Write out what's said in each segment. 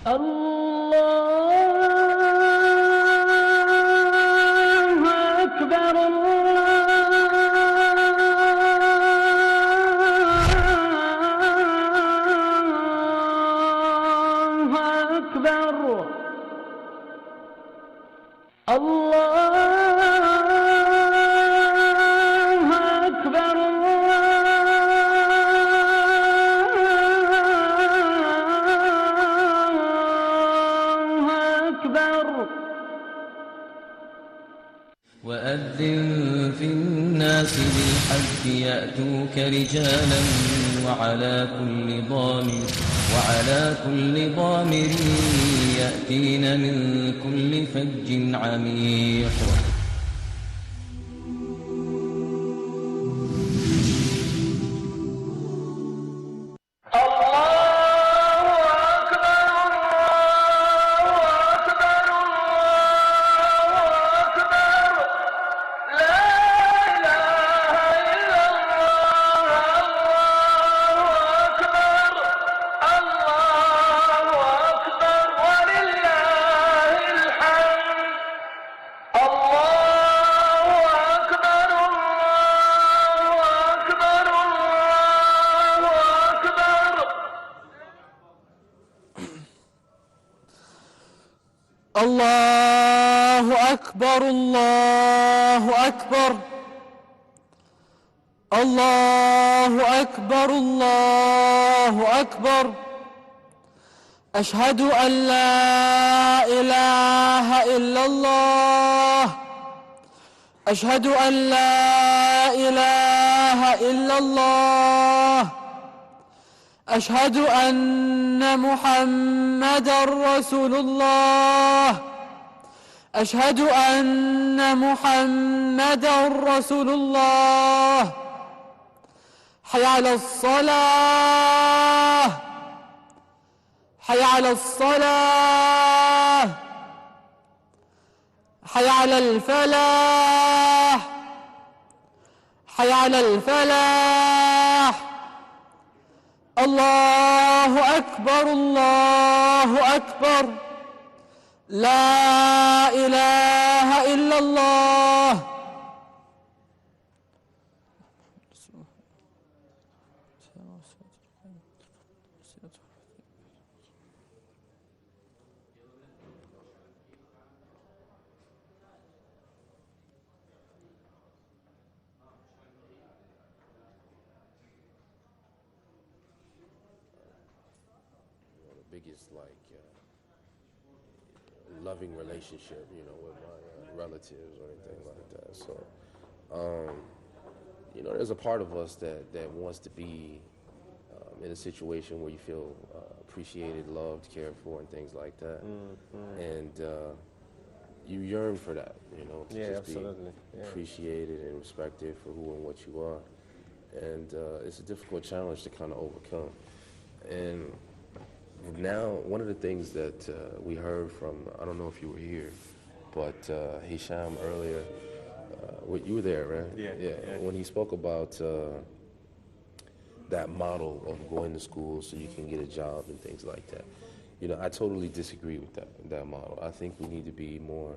الله أكبر الله أكبر الله أكبر الله أكبر وأذن في الناس بالحج يأتوك رجالا وعلى كل ضامر يأتين من كل فج عميق الله أكبر الله أكبر الله أكبر الله أكبر أشهد أن لا إله إلا الله أشهد أن لا إله إلا الله أشهد أن محمدًا رسول الله أشهد أن محمدًا رسول الله حي على الصلاة حي على الصلاة حي على الفلاح حي على الفلاح الله أكبر الله أكبر لا إله إلا الله biggest loving relationship, with my relatives or anything like that. So, there's a part of us that wants to be in a situation where you feel appreciated, loved, cared for, and things like that. Mm-hmm. And you yearn for that, Yeah, just absolutely. be appreciated and respected for who and what you are. And it's a difficult challenge to kind of overcome. And now, one of the things that we heard from, I don't know if you were here, but Hisham earlier, you were there, right? Yeah. When he spoke about that model of going to school so you can get a job and things like that. I totally disagree with that model. I think we need to be more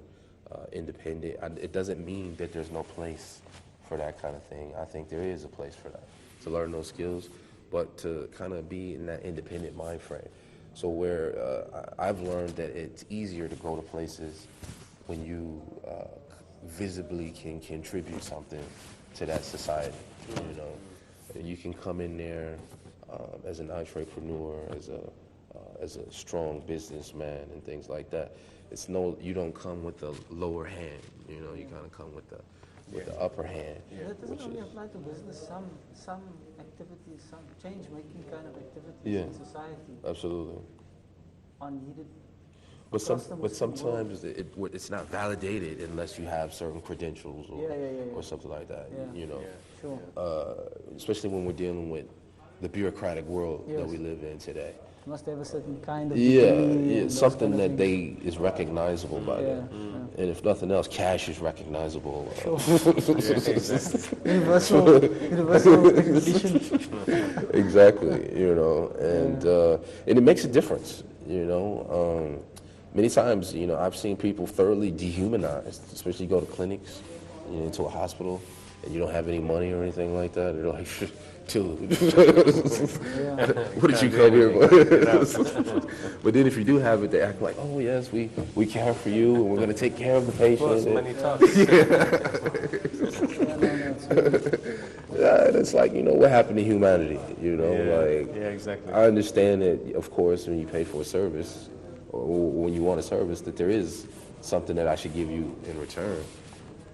independent. It doesn't mean that there's no place for that kind of thing. I think there is a place for that, to learn those skills, but to kind of be in that independent mind frame. So where I've learned that it's easier to go to places when you visibly can contribute something to that society. You can come in there as an entrepreneur, as a strong businessman and things like that. You don't come with the lower hand. You kind of come with the upper hand. Yeah. That doesn't only apply to business. Some activities, some change-making kind of activities in society. Absolutely. Are needed. But sometimes it's not validated unless you have certain credentials or something like that. Sure. Especially when we're dealing with the bureaucratic world that we live in today. You must have a certain kind of something that is recognizable by them. And if nothing else, cash is recognizable. Sure. Universal recognition. Exactly, and it makes a difference. You know, many times, you know, I've seen people thoroughly dehumanized, especially you go to clinics, you know, into a hospital, and you don't have any money or anything like that. They're like, dude, what did you come here for? But then if you do have it, they act like, oh yes, we care for you, and we're going to take care of the patient. Many talks. Yeah, and it's like, you know, what happened to humanity? You know, like, yeah, exactly. I understand that, of course, when you pay for a service, or when you want a service, that there is something that I should give you in return.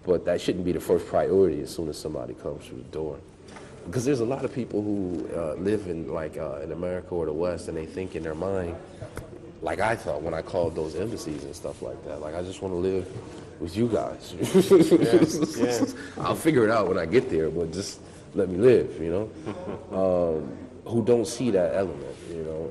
But that shouldn't be the first priority as soon as somebody comes through the door. Because there's a lot of people who live in, like, in America or the West, and they think in their mind, like I thought when I called those embassies and stuff like that, like, I just want to live with you guys. I'll figure it out when I get there, but just let me live, you know? Who don't see that element, you know,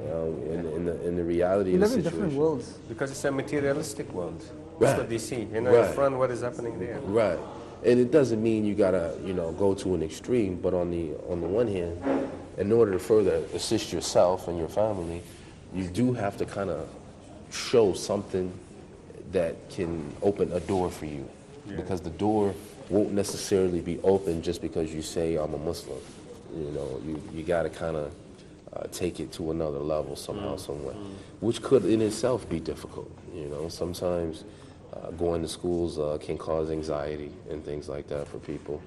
in the reality We of the live in situation. different worlds. Because it's a materialistic world. Right. That's what they see. You know, Right. in front, what is happening there? Right. And it doesn't mean you gotta, you know, go to an extreme, but on the one hand, in order to further assist yourself and your family, you do have to kind of show something that can open a door for you. Because the door won't necessarily be open just because you say I'm a Muslim. You know, you gotta kind of take it to another level somehow, some way, which could in itself be difficult. You know, sometimes going to schools can cause anxiety and things like that for people,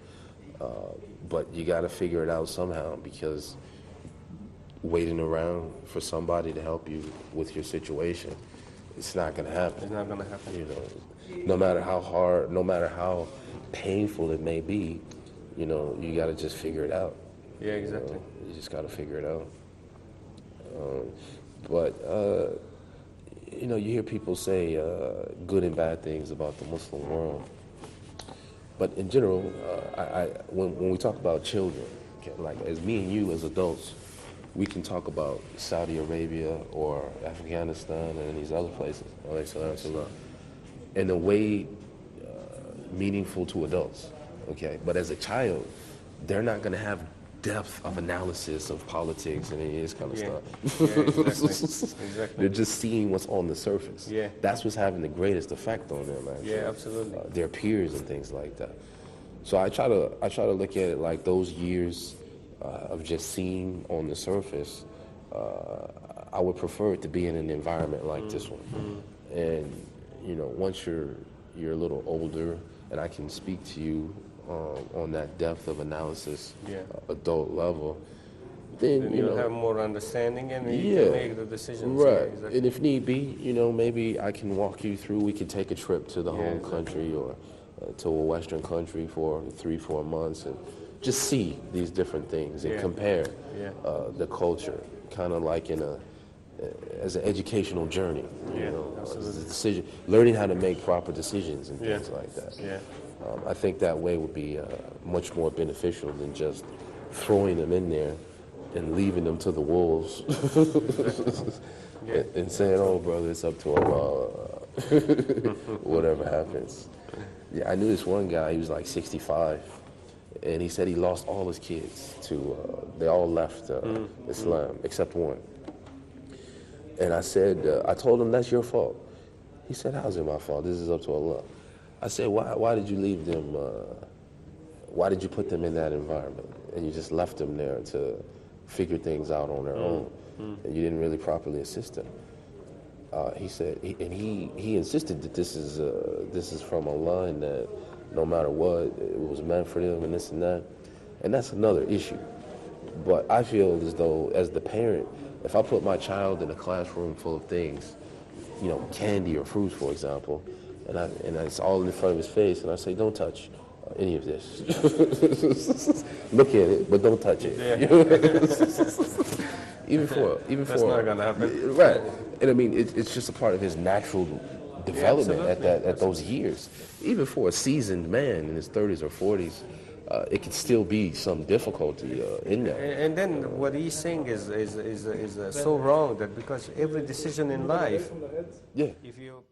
but you got to figure it out somehow, because waiting around for somebody to help you with your situation, it's not going to happen. It's not going to happen. You know, no matter how hard, no matter how painful it may be, you know, you got to just figure it out. Yeah, exactly. You just got to figure it out. But you know, you hear people say good and bad things about the Muslim world. But in general, when we talk about children, like as me and you as adults, we can talk about Saudi Arabia or Afghanistan and these other places, in a way meaningful to adults, okay? But as a child, they're not going to have depth of analysis of politics and any of this kind of stuff. Yeah, exactly. Exactly. They're just seeing what's on the surface. Yeah. That's what's having the greatest effect on them, actually. Yeah, absolutely. Their peers and things like that. So I try to look at it like those years of just seeing on the surface. I would prefer it to be in an environment like this one. And you know, once you're a little older, and I can speak to you on that depth of analysis, adult level, then you you'll know, have more understanding and you can make the decisions. right. Yeah, exactly. And if need be, you know, maybe I can walk you through. We could take a trip to the home country or to a Western country for 3-4 months and just see these different things and compare the culture, kind of like as an educational journey. You know, as a decision, learning how to make proper decisions and things like that. Yeah. I think that way would be much more beneficial than just throwing them in there and leaving them to the wolves and saying, oh, brother, it's up to Allah, whatever happens. Yeah, I knew this one guy, he was like 65, and he said he lost all his kids to, they all left Islam, except one. And I said, I told him, that's your fault. He said, how's it my fault? This is up to Allah. I said, why did you leave them, why did you put them in that environment? And you just left them there to figure things out on their own, and you didn't really properly assist them. He said, he insisted that this is from Allah and that no matter what, it was meant for them and this and that. And that's another issue. But I feel as though, as the parent, if I put my child in a classroom full of things, you know, candy or fruits, for example, and it's all in front of his face, and I say, don't touch any of this. Look at it, but don't touch it. Yeah. even for That's not gonna happen. Right. And I mean, it's just a part of his natural development at those years. Even for a seasoned man in his 30s or 40s, it could still be some difficulty in that. And then what he's saying is so wrong, that because every decision in life, if you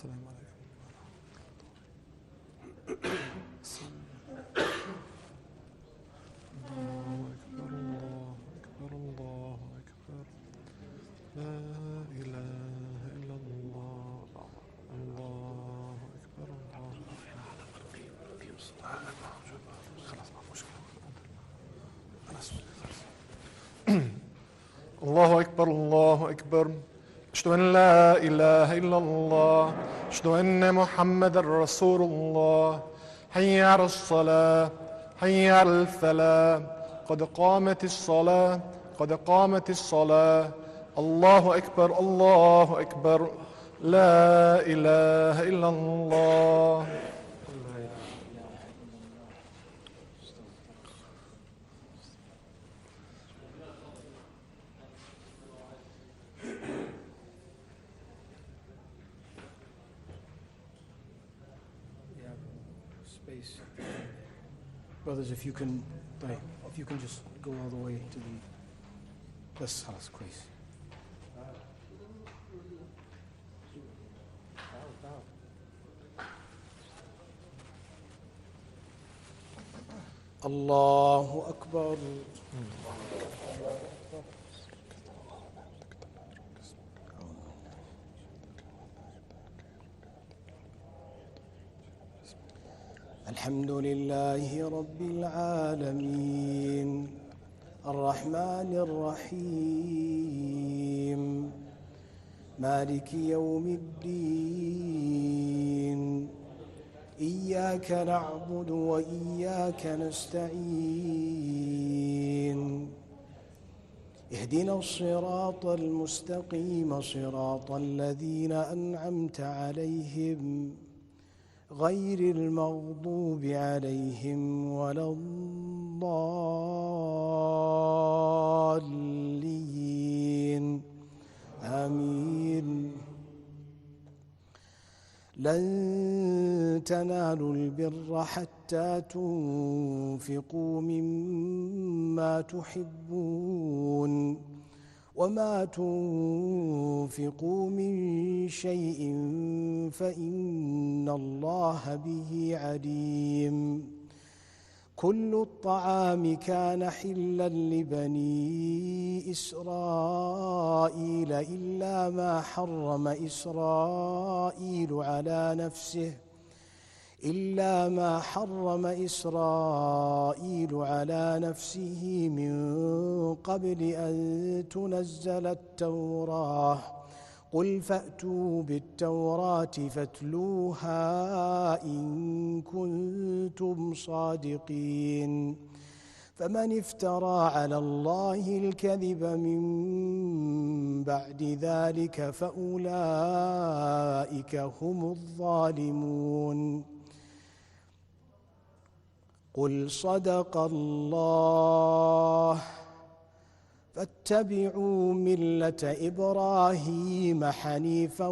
السلام عليكم. الله أكبر الله أكبر الله أكبر لا إله إلا الله الله أكبر الله خلاص ما مشكلة. الله أكبر الله أكبر أشهد أن لا إله إلا الله أشهد أن محمدا رسول الله حي على الصلاة حي على الفلاح قد قامت الصلاة قد قامت الصلاة الله أكبر الله أكبر لا إله إلا الله. Space. Brothers, if you can just go all the way to the بس خلاص كويس. الله أكبر. الحمد لله رب العالمين الرحمن الرحيم مالك يوم الدين إياك نعبد وإياك نستعين اهدنا الصراط المستقيم صراط الذين أنعمت عليهم غير المغضوب عليهم ولا الضالين آمين. لن تنالوا البر حتى تنفقوا مما تحبون وما تنفقوا من شيء فإن الله به عليم. كل الطعام كان حلا لبني إسرائيل إلا ما حرم إسرائيل على نفسه من قبل أن تنزل التوراة قل فأتوا بالتوراة فاتلوها إن كنتم صادقين. فمن افترى على الله الكذب من بعد ذلك فأولئك هم الظالمون. قل صدق الله فاتبعوا ملة إبراهيم حنيفا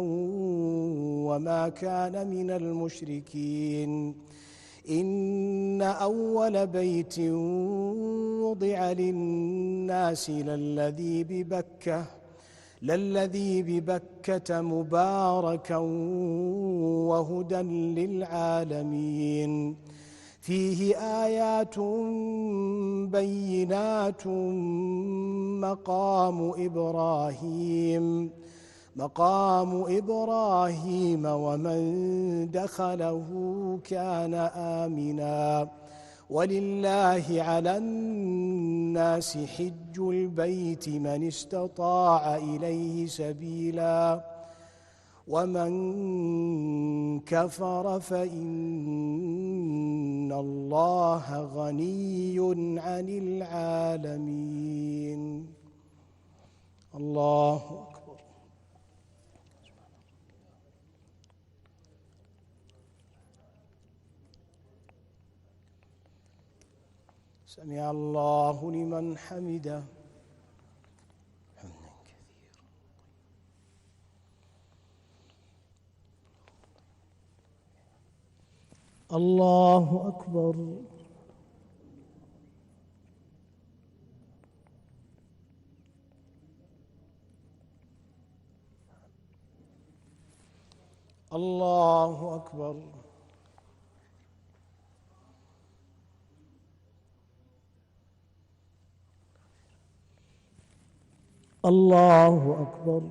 وما كان من المشركين. إن أول بيت وضع للناس للذي ببكة مباركا وهدى للعالمين فيه آيات بينات مقام إبراهيم ومن دخله كان آمنا ولله على الناس حج البيت من استطاع إليه سبيلا ومن كفر فإن الله غني عن العالمين. الله أكبر. سمع الله لمن حمده. الله أكبر. الله أكبر. الله أكبر.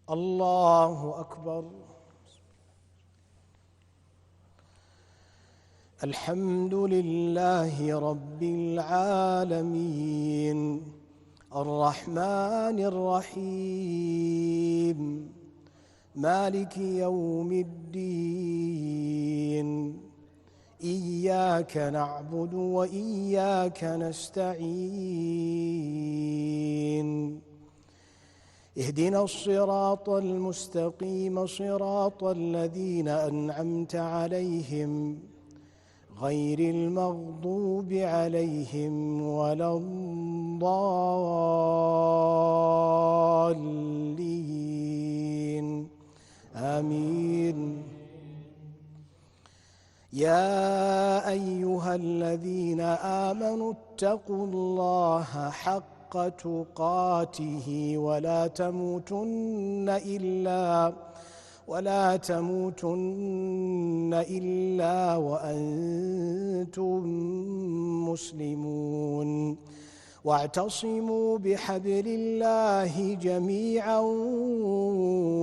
الله أكبر. الحمد لله رب العالمين الرحمن الرحيم مالك يوم الدين إياك نعبد وإياك نستعين اهدنا الصراط المستقيم صراط الذين أنعمت عليهم غير المغضوب عليهم ولا الضالين آمين. يا أيها الذين آمنوا اتقوا الله حق تقاته ولا تموتن إلا وأنتم مسلمون واعتصموا بحبل الله جميعا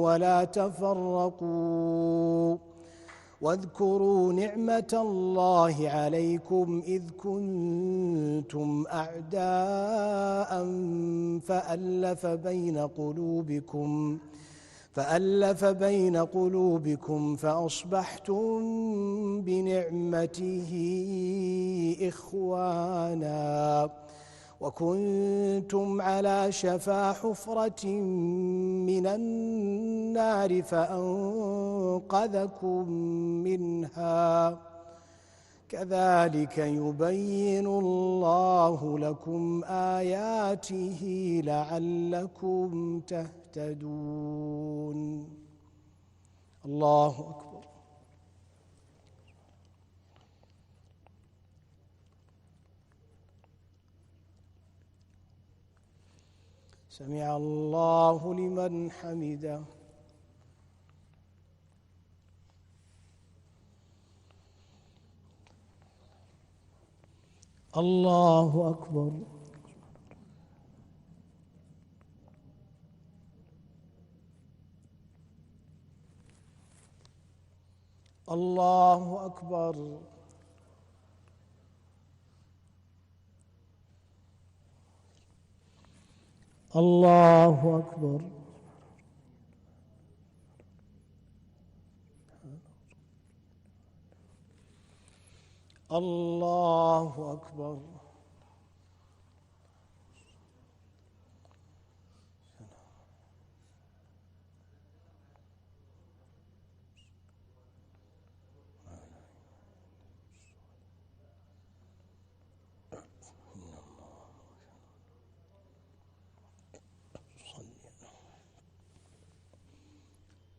ولا تفرقوا واذكروا نعمة الله عليكم إذ كنتم أعداء فألف بين قلوبكم فأصبحتم بنعمته إخوانا وكنتم على شفا حفرة من النار فأنقذكم منها كذلك يبين الله لكم آياته لعلكم تهتدون. الله أكبر. سمع الله لمن حمده. الله أكبر. الله أكبر. الله أكبر. الله أكبر.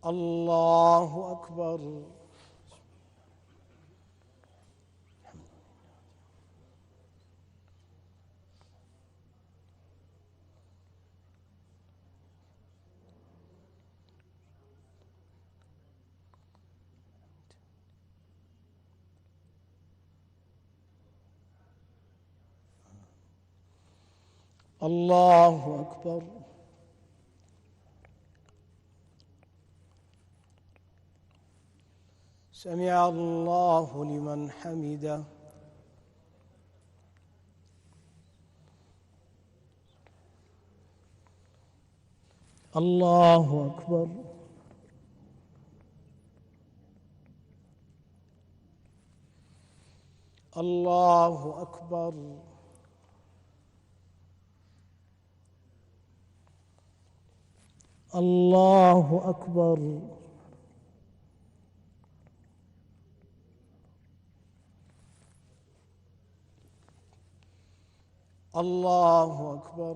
الله أكبر. الله أكبر. سمع الله لمن حمده. الله أكبر. الله أكبر. الله أكبر. الله أكبر.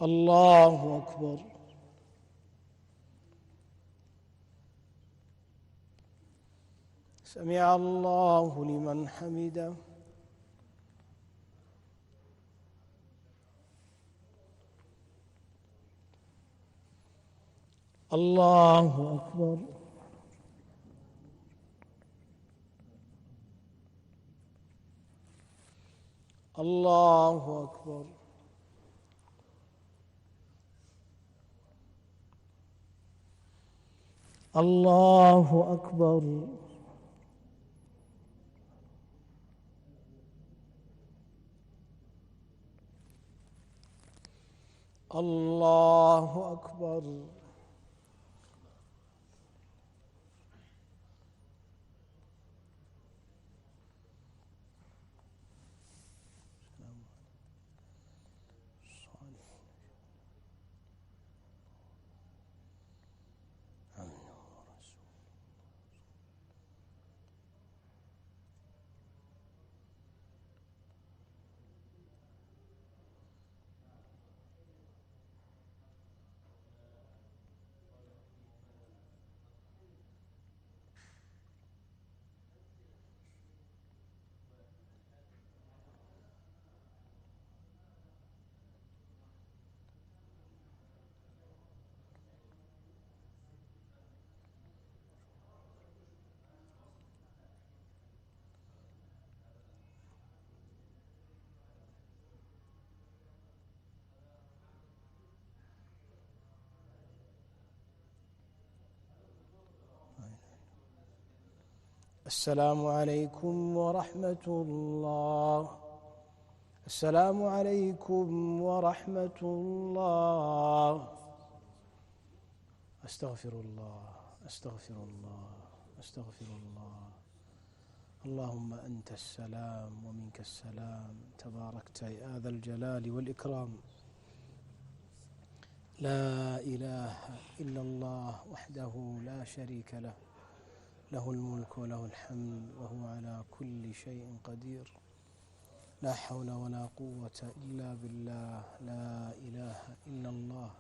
الله أكبر. سمع الله لمن حمده. الله أكبر. الله أكبر. الله أكبر. الله أكبر. السلام عليكم ورحمة الله. السلام عليكم ورحمة الله. أستغفر الله. أستغفر الله. أستغفر الله. اللهم أنت السلام ومنك السلام، تباركت يا ذا الجلال والإكرام. لا إله إلا الله وحده لا شريك له، له الملك وله الحمد وهو على كل شيء قدير. لا حول ولا قوة إلا بالله. لا إله إلا الله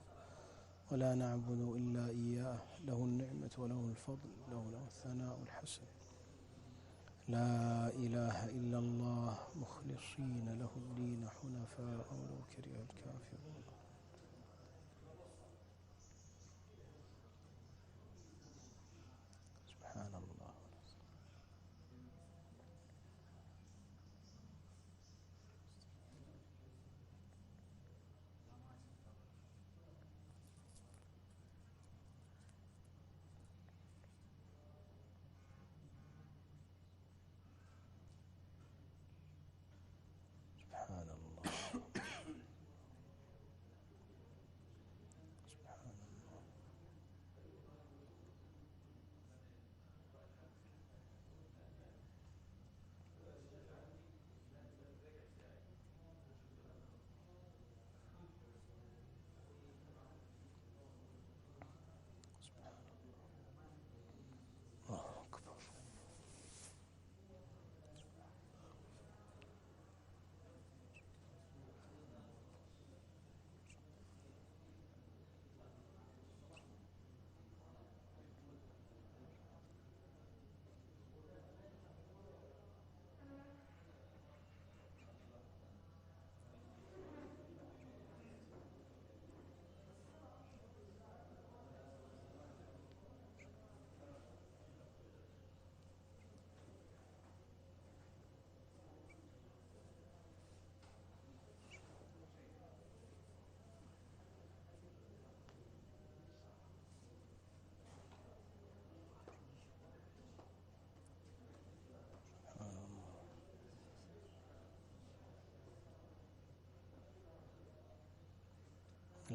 ولا نعبد إلا إياه. له النعمة وله الفضل، له الثناء الحسن. لا إله إلا الله مخلصين له الدين حنفاء ولو كره الكافرون. سبحان الله. سبحان الله. سبحان الله. الله أكبر.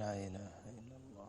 لا إله إلا الله.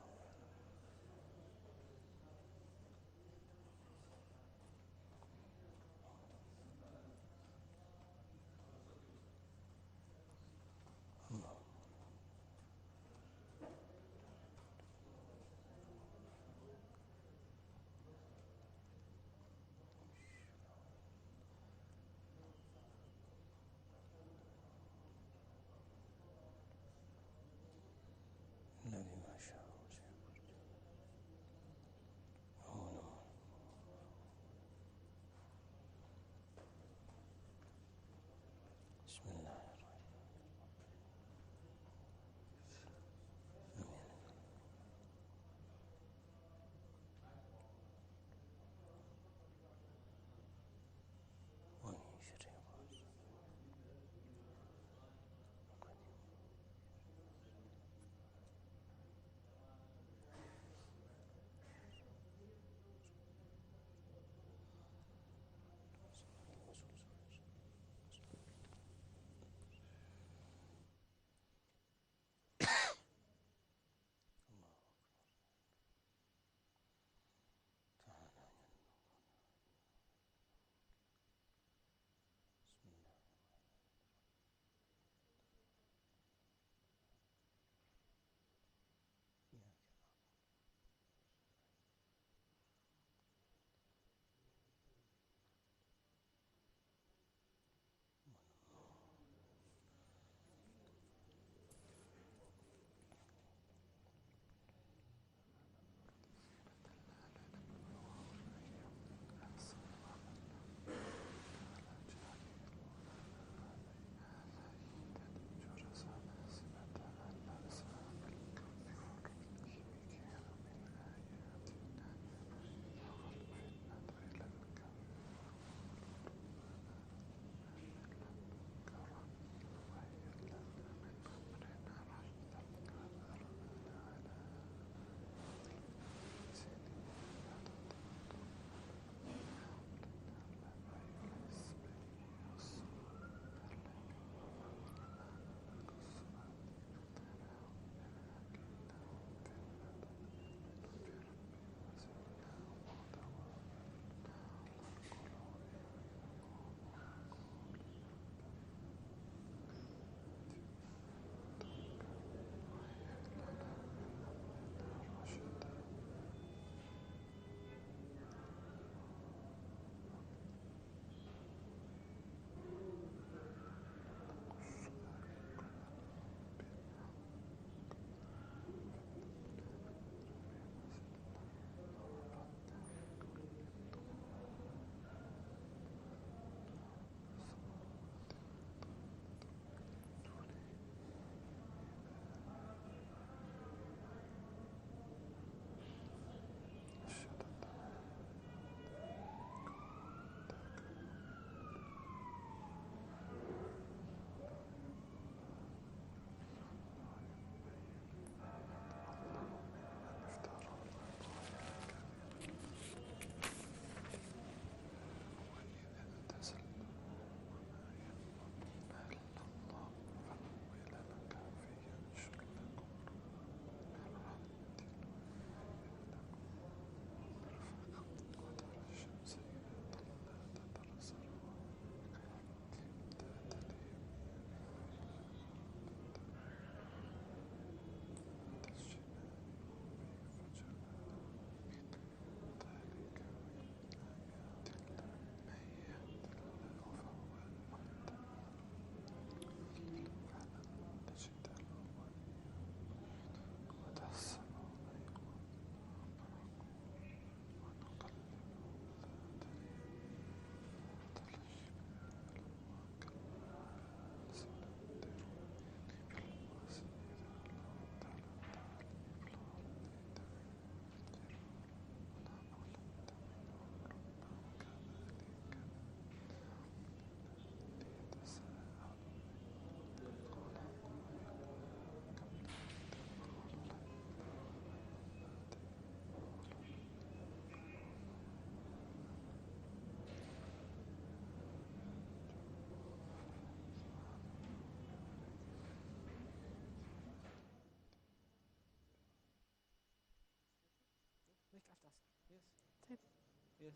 Yes.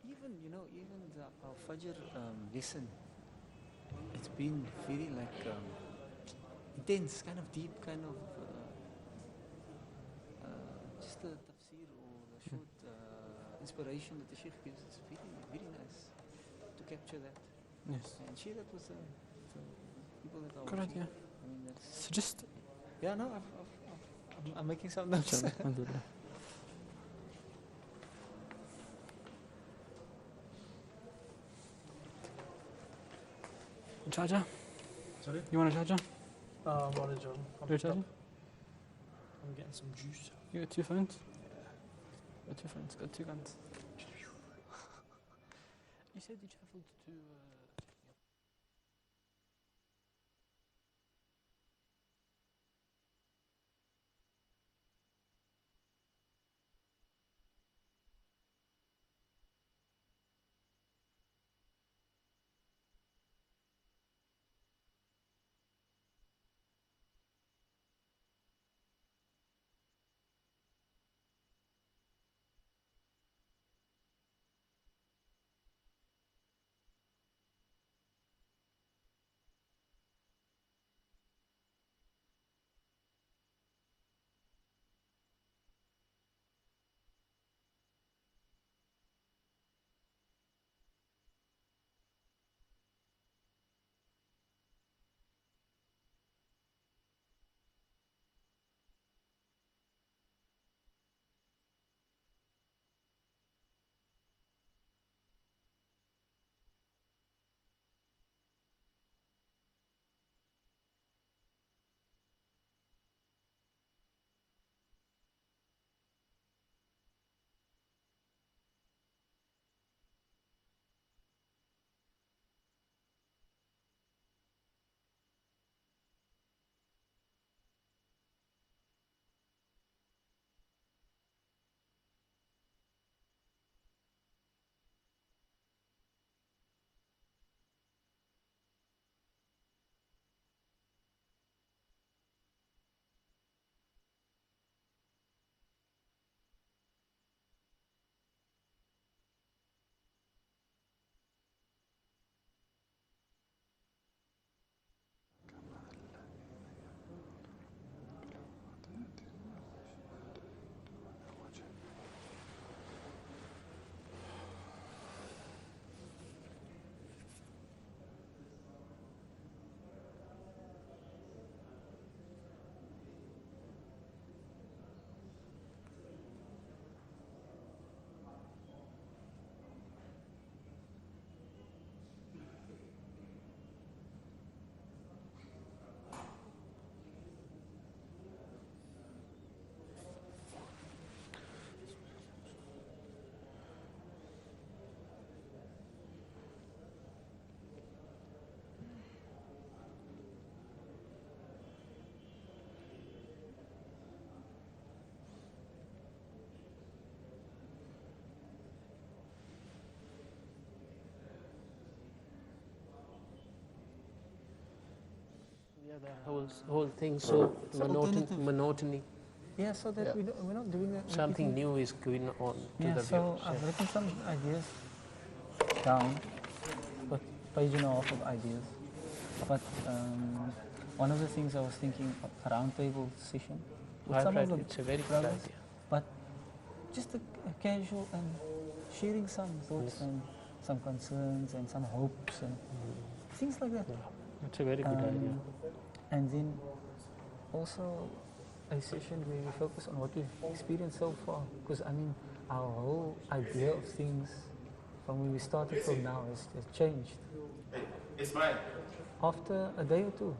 Even, even our Fajr lesson, it's been very intense, kind of deep, kind of just the tafsir or the short inspiration that the Sheikh gives. It's very, very nice to capture that. Yes. And share that with the people that are Good watching. idea. I mean, that's... So just... Yeah, no, I'm making some notes. Alhamdulillah. Charger? Sorry? You want a charger? I'm on a job. Do a charger? I'm getting some juice. You got 2 phones? Got 2 phones, got 2 guns. You said you travelled to... Yeah, the whole thing, so monotony. Yeah, so that we're not doing that. Something new is going on to the so viewers. I've written some ideas down, but page and a half of ideas. But one of the things I was thinking, a roundtable session with some of the It's a very good brothers, idea. but just a casual and sharing some thoughts and some concerns and some hopes and things like that. It's a very good idea. And then also a session where we focus on what we've experienced so far. Because I mean, our whole idea of things from when we started till now has changed. It's fine. After a day or two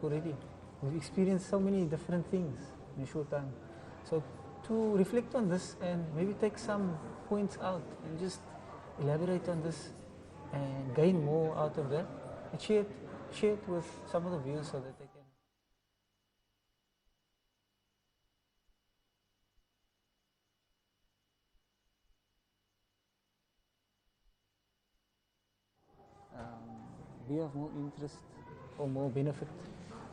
already, we've experienced so many different things in a short time. So to reflect on this and maybe take some points out and just elaborate on this and gain more out of that and share it with some of the viewers so that they can. Be of more interest or more benefit.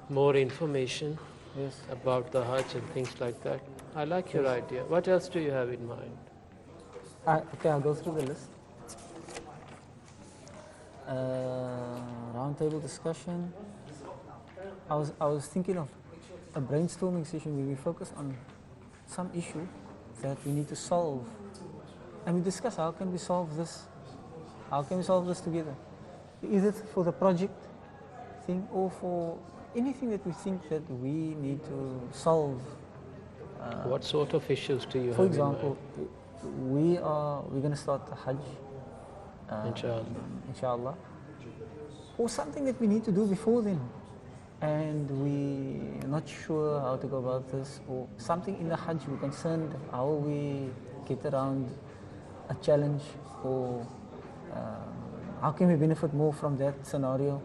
More information Yes. about the Hajj and things like that. I like your idea. What else do you have in mind? Okay, I'll go through the list. Roundtable discussion. I was thinking of a brainstorming session where we focus on some issue that we need to solve, and we discuss how can we solve this. How can we solve this together? Either for the project thing or for anything that we think that we need to solve. What sort of issues do you For have example, we're going to start the Hajj, Inshallah. inshallah, or something that we need to do before then, and we're not sure how to go about this, or something in the Hajj we're concerned how we get around a challenge, or how can we benefit more from that scenario,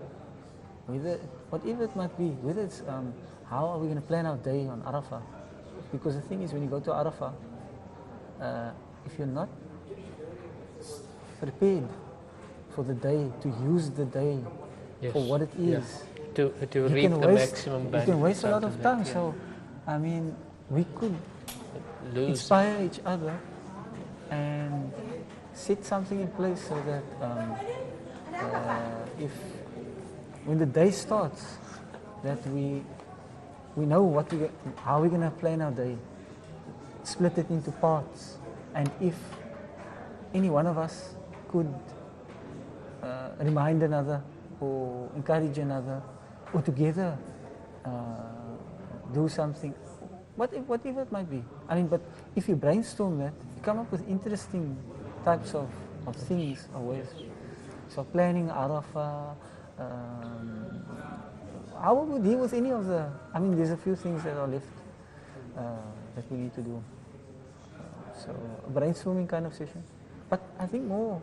whatever it might be, whether it's how are we going to plan our day on Arafah. Because the thing is, when you go to Arafah, if you're not prepared for the day, to use the day for what it is, to you reap can the waste, maximum you benefit. can waste a lot out of it, time. yeah. So, I mean, we could Lose. inspire each other and set something in place so that if when the day starts, that we know how we're going to plan our day, split it into parts, and if any one of us could remind another or encourage another or together do something, whatever it might be. I mean, but if you brainstorm that, you come up with interesting types of things or ways. So planning Arafah, how will we deal with any of the, I mean, there's a few things that are left that we need to do. So a brainstorming kind of session. But I think more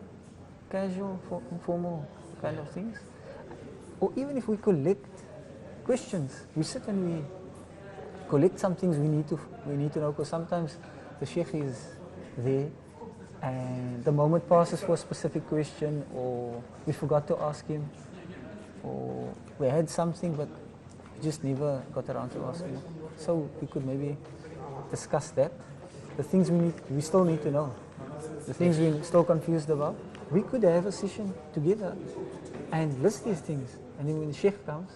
casual, informal kind of things. Or even if we collect questions, we sit and we collect some things we need to know, because sometimes the sheikh is there and the moment passes for a specific question, or we forgot to ask him, or we had something but we just never got around to asking him. So we could maybe discuss that. The things we still need to know, the things we're still confused about. We could have a session together and list these things, and then when the sheikh comes,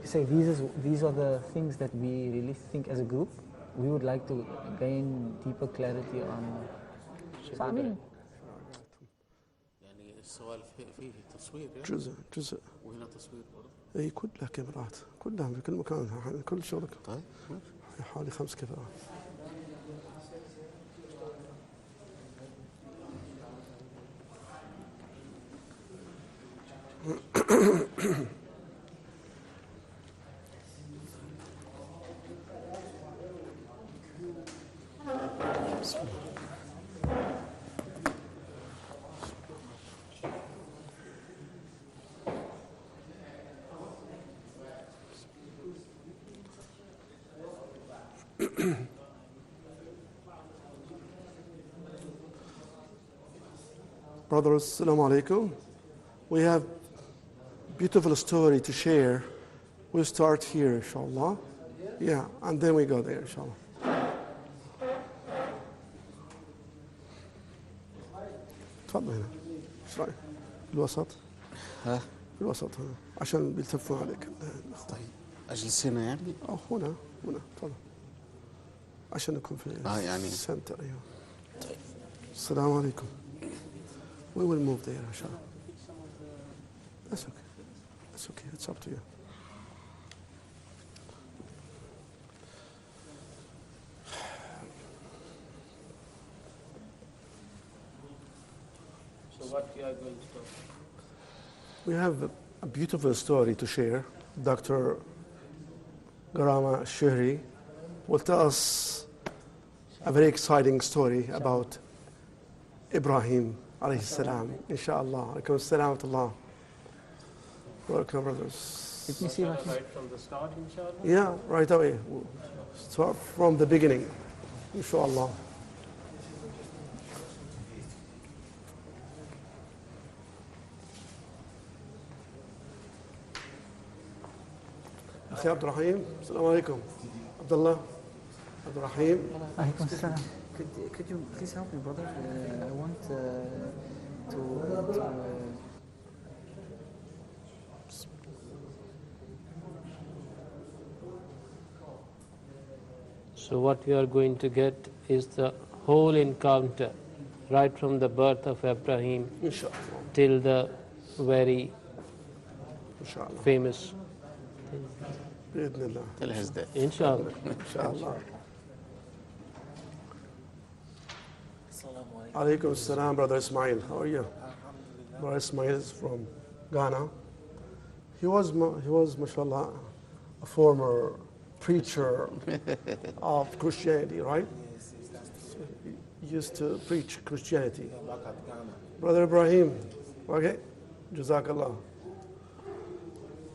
you say these are the things that we really think as a group we would like to gain deeper clarity on. So I mean, يعني السؤال فيه تصوير يعني جزء وهنا تصوير برضه. اي كلها كاميرات، كلها في كل مكان، كل شغلك. طيب حوالي 5 كاميرات. Brothers, assalamu alaikum. We have beautiful story to share. We'll start here, inshallah. Yeah, and then we go there, inshallah. تفضل هنا. ايش رايك؟ في الوسط؟ ها؟ في الوسط هنا عشان بيلتفوا عليك. طيب اجلس هنا يعني؟ أو هنا تفضل. عشان نكون في يعني السنتر. ايوه. طيب. السلام عليكم. We will move there, inshallah. That's okay. That's okay. It's up to you. So what you are going to talk? We have a beautiful story to share. Dr. Garama Shihri will tell us a very exciting story about Ibrahim alayhi salam. Inshallah. Alaikum assalam wa rahmatullah. Welcome, brothers. let me see what Right from the start, inshallah? Yeah, right away. Start from the beginning. Inshallah. أخي عبد الرحيم السلام عليكم. عبد الله عبد الرحيم عليكم السلام. Could you please help me, brother? I want to So what we are going to get is the whole encounter, right from the birth of Abraham till the very famous Till his death. Inshallah. Inshallah. Alaikum assalam, Brother Ismail. How are you? Brother Ismail is from Ghana. He was, mashallah, a former preacher of Christianity, right? He used to preach Christianity. Brother Ibrahim, okay? Jazakallah.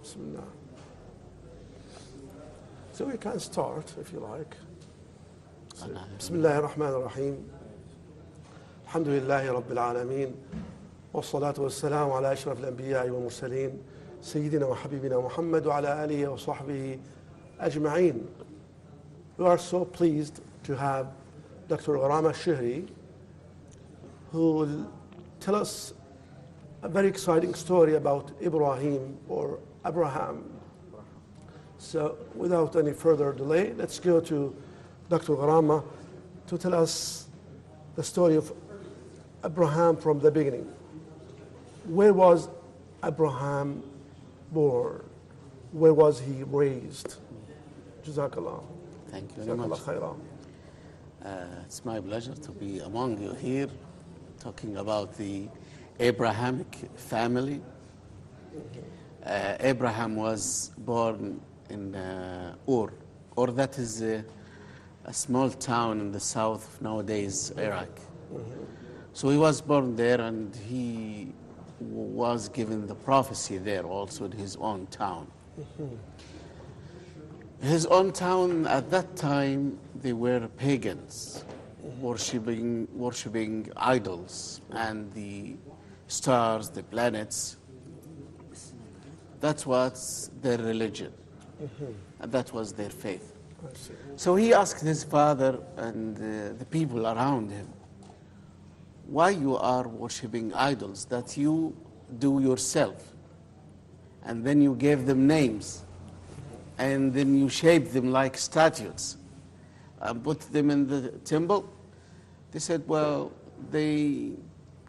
Bismillah. So we can start, if you like. Bismillah ar-Rahman ar-Rahim. Alhamdulillahi Rabbil Alameen. والصلاة والسلام على أشرف الأنبياء والمرسلين سيدنا وحبيبنا محمد وعلى آله وصحبه أجمعين. We are so pleased to have Dr. Gharama Shihri, who will tell us a very exciting story about Ibrahim or Abraham. So without any further delay, let's go to Dr. Gharama to tell us the story of Abraham from the beginning. Where was Abraham born? Where was he raised? Jazakallah. Thank you very much. It's my pleasure to be among you here, talking about the Abrahamic family. Abraham was born in Ur. Ur, that is a small town in the south of nowadays Iraq. So he was born there, and he was given the prophecy there also in his own town. His own town at that time, they were pagans, worshipping idols and the stars, the planets. That was their religion, and that was their faith. So he asked his father and the people around him, why you are worshipping idols that you do yourself, and then you gave them names, and then you shape them like statues and put them in the temple? They said, well, they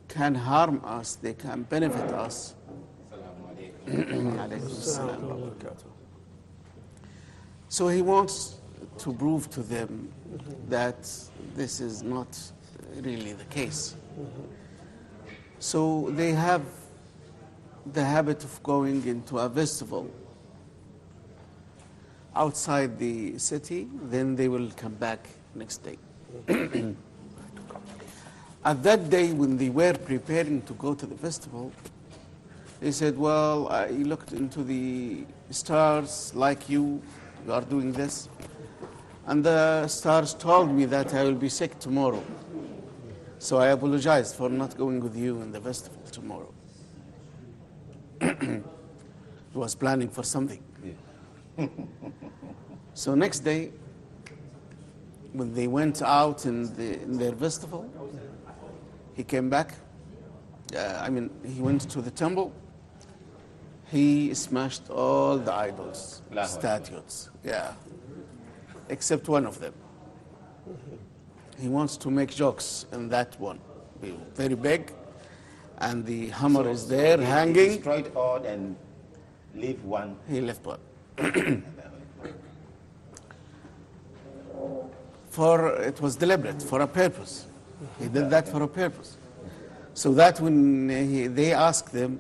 can harm us, they can benefit us. So he wants to prove to them that this is not really the case. So they have the habit of going into a festival outside the city, then they will come back next day. At that day, when they were preparing to go to the festival, they said, well, I looked into the stars like you are doing this, and the stars told me that I will be sick tomorrow. So I apologize for not going with you in the festival tomorrow. He was planning for something. So next day, when they went out in their festival, he came back. He went to the temple. He smashed all the idols, statues, except one of them. He wants to make jokes in that one, very big, and the hammer is there hanging. He destroyed all and leave one. He left one. It was deliberate, for a purpose. He did that for a purpose. So that when they ask him,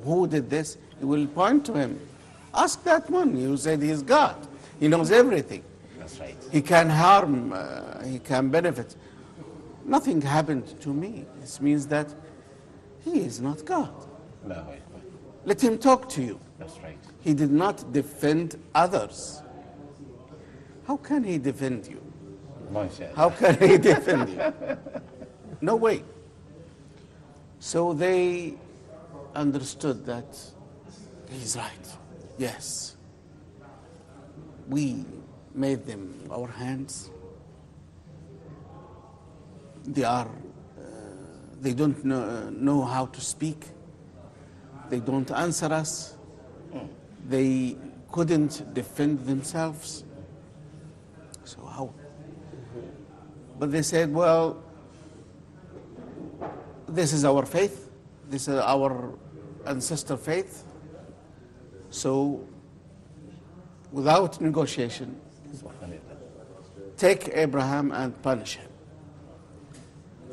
who did this, he will point to him. Ask that one. You said he is God. He knows everything. That's right. He can harm, he can benefit. Nothing happened to me. This means that he is not God. No. Let him talk to you. That's right. He did not defend others. How can he defend you? How can he defend you? No way. So they understood that he's right. Yes. We made them our hands. they don't know how to speak. They don't answer us. They couldn't defend themselves. So how? But they said, well, this is our faith. This is our ancestor faith. So without negotiation, take Abraham and punish him.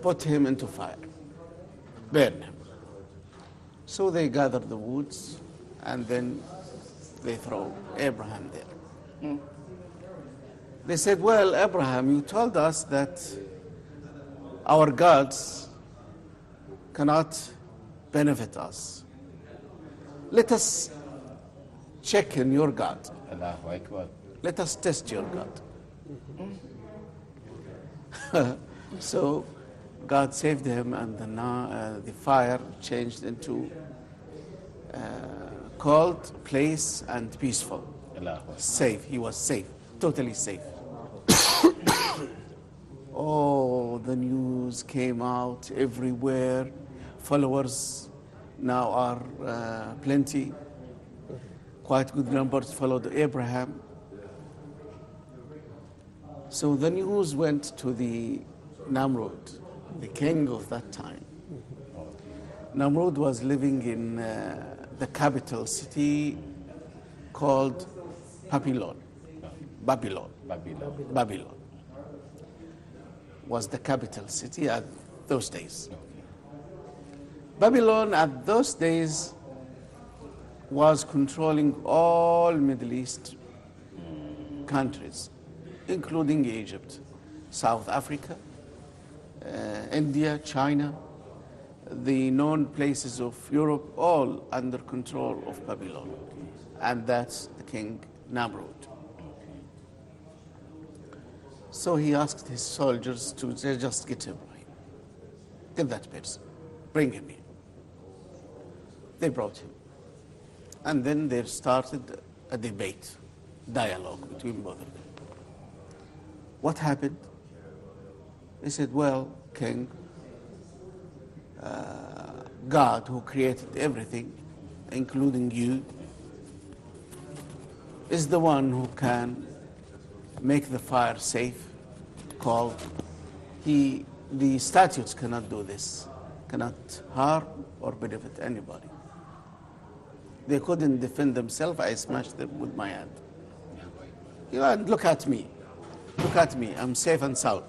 Put him into fire. Burn him. So they gather the woods and then they throw Abraham there. They said, well, Abraham, you told us that our gods cannot benefit us. Let us check in your God. Let us test your God. So God saved him, and the fire changed into cold place and peaceful. Safe. He was safe, totally safe. Oh, the news came out everywhere. Followers now are plenty. Quite good numbers followed Abraham. So the news went to the Namrud, the king of that time. Namrud was living in the capital city called Babylon. Was the capital city at those days. Babylon at those days was controlling all Middle East countries, including Egypt, South Africa, India, China, the known places of Europe, all under control of Babylon. And that's the king Namrud. So he asked his soldiers to just get him. Get that person. Bring him here. They brought him. And then there started a debate, dialogue between both of them. What happened? They said, well, king, God who created everything, including you, is the one who can make the fire safe, cold. The statutes cannot do this, cannot harm or benefit anybody. They couldn't defend themselves. I smashed them with my hand. You know, and look at me. Look at me. I'm safe and sound.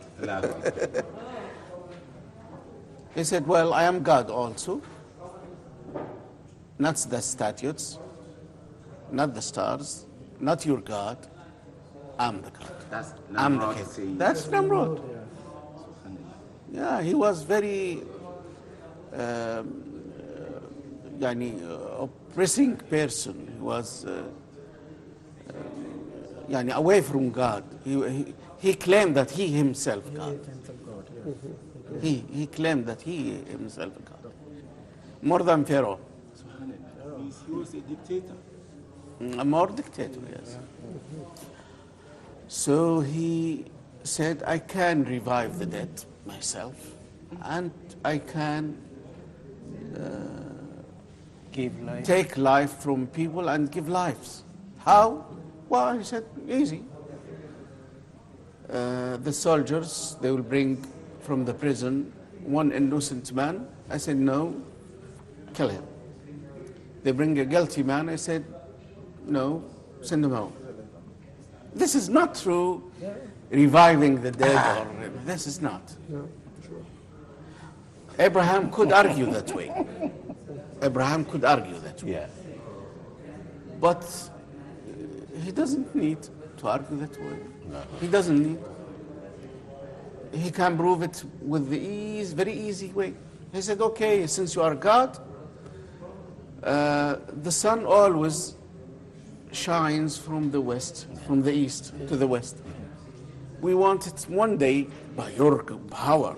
He said, well, I am God also. Not the statutes, not the stars, not your God. I'm the God. That's I'm the Namrud. king. That's Namrud. Yeah, he was very oppressing person. He was away from God. He claimed that he himself God. He claimed that he himself God. More than Pharaoh. He was a dictator. More dictator, yes. So he said, I can revive the dead myself, and I can take life from people and give lives. How? Well, he said, easy. The soldiers, they will bring from the prison one innocent man. I said, no, kill him. They bring a guilty man. I said, no, send him home. This is not true reviving the dead, or this is not. Abraham could argue that way. Abraham could argue that way. Yeah. But he doesn't need to argue that way. No. He doesn't need. He can prove it with the very easy way. He said, okay, since you are God, the sun always shines from the west, from the east to the west. We want it one day, by your power,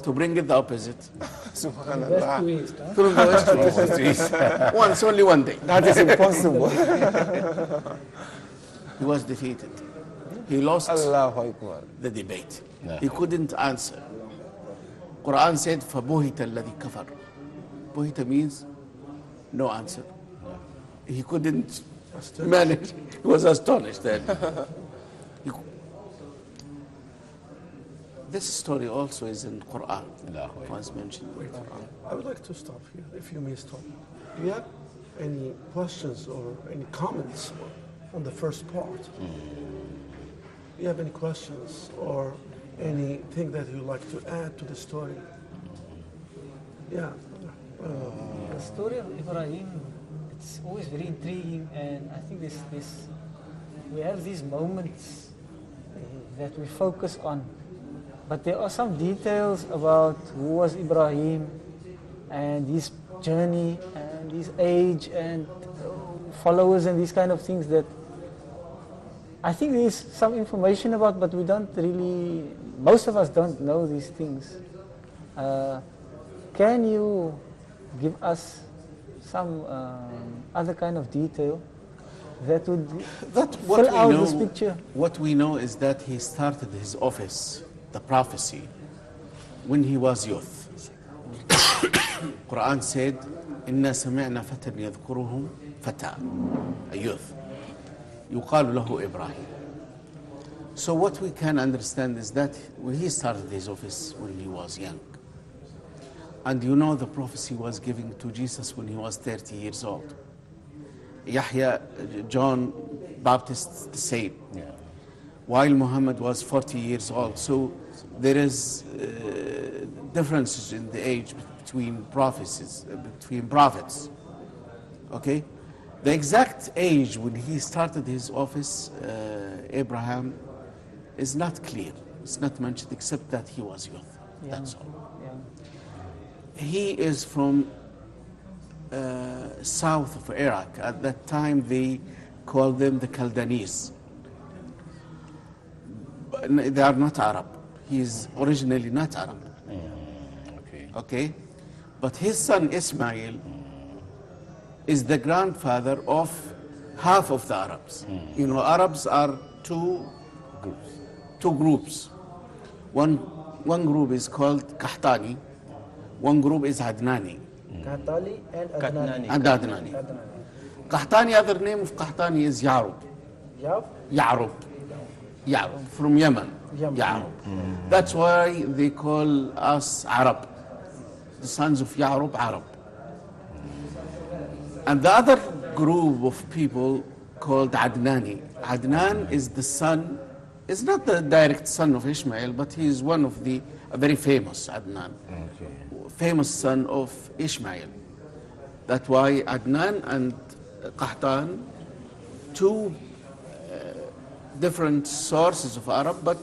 to bring it the opposite. Subhanallah. From the west to the east. Once, only one day. That is impossible. He was defeated. He lost Allahu Akbar. the debate. Yeah. He couldn't answer. Quran said, فَبُهِتَ الَّذِي كَفَرَ. Buhita means no answer. He couldn't manage. He was astonished that. This story also is in Quran. Was mentioned. I would like to stop here, if you may stop. Do you have any questions or any comments on the first part? Do you have any questions or anything that you'd like to add to the story? Yeah. The story of Ibrahim, it's always very intriguing, and I think we have these moments that we focus on, but there are some details about who was Ibrahim and his journey and his age and followers and these kind of things that I think there is some information about, but we don't really, most of us don't know these things. Can you give us some other kind of detail that would fill out this picture? What we know is that he started his office, the prophecy, when he was youth. Quran said, إِنَّا سَمِعْنَا فَتًى يَذْكُرُهُمْ فَتًى, a youth. يُقَالُ لَهُ إِبْرَاهِيم. So what we can understand is that he started his office when he was young. And you know the prophecy was given to Jesus when he was 30 years old. Yahya, John Baptist, the same. While Muhammad was 40 years old. So there is differences in the age between prophecies, between prophets. Okay? The exact age when he started his office, Abraham, is not clear. It's not mentioned except that he was youth. That's all. He is from south of Iraq. At that time they called them the Chaldeans. But they are not Arab. He is originally not Arab. Okay? But his son Ismail is the grandfather of half of the Arabs. You know, Arabs are two groups. One group is called Qahtani. One group is Adnani. Qahtani and Adnani. And Adnani. Qahtani, other name of Qahtani is Yarub. Yarub. Yarub, from Yemen. Yarub. That's why they call us Arab. The sons of Yarub, Arab. And the other group of people called Adnani. Adnan is the son, is not the direct son of Ishmael, but he is one of the, a very famous Adnan. Famous son of Ishmael. That's why Adnan and Qahtan, two different sources of Arab, but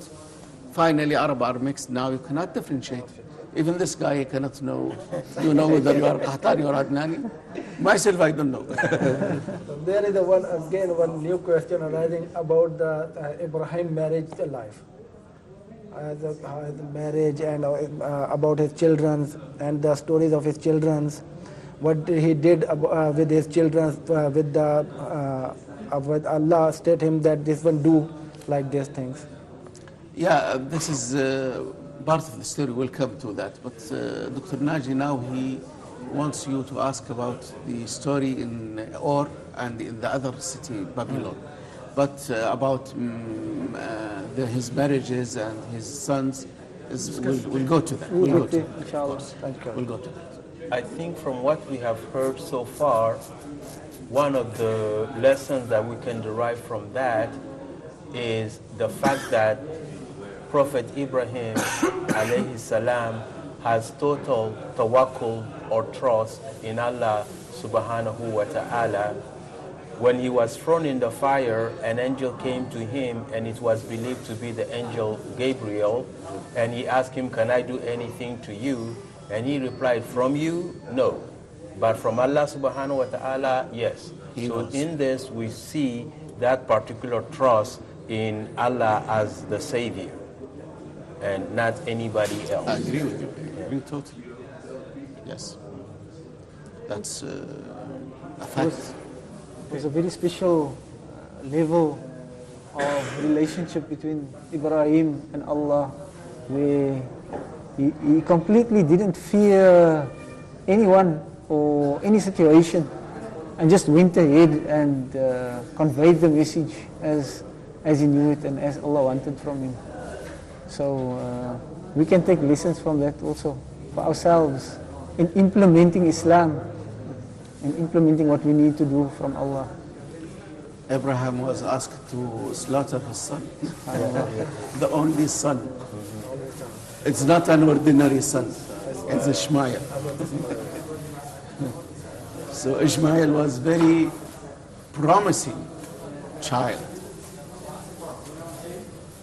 finally Arab are mixed now. You cannot differentiate. Even this guy, you cannot know. You know whether you are Qahtani or Adnani. Myself, I don't know. There is one new question arising about the Ibrahim marriage life. The marriage and about his children and the stories of his children, what he did with his children, with Allah state him that this one do like these things. Yeah, this is part of the story. We'll come to that. But Dr. Naji now he wants you to ask about the story in Ur and in the other city, Babylon. But about his marriages and his sons, we'll go to that. We'll go to that. Inshallah. Thank you. We'll go to that. I think from what we have heard so far, one of the lessons that we can derive from that is the fact that Prophet Ibrahim alayhi salam has total tawakkul or trust in Allah subhanahu wa ta'ala. When he was thrown in the fire, an angel came to him, and it was believed to be the angel Gabriel, and he asked him, "Can I do anything to you?" And he replied, "From you, no. But from Allah subhanahu wa ta'ala, yes." So in this, we see that particular trust in Allah as the Savior, and not anybody else. I agree with you. I agree totally. Yes. That's a fact. It was a very special level of relationship between Ibrahim and Allah, where He completely didn't fear anyone or any situation, and just went ahead and conveyed the message as he knew it and as Allah wanted from him. So we can take lessons from that also for ourselves in implementing Islam, in implementing what we need to do from Allah. Abraham was asked to slaughter his son, the only son. It's not an ordinary son, it's Ishmael. So Ishmael was very promising child.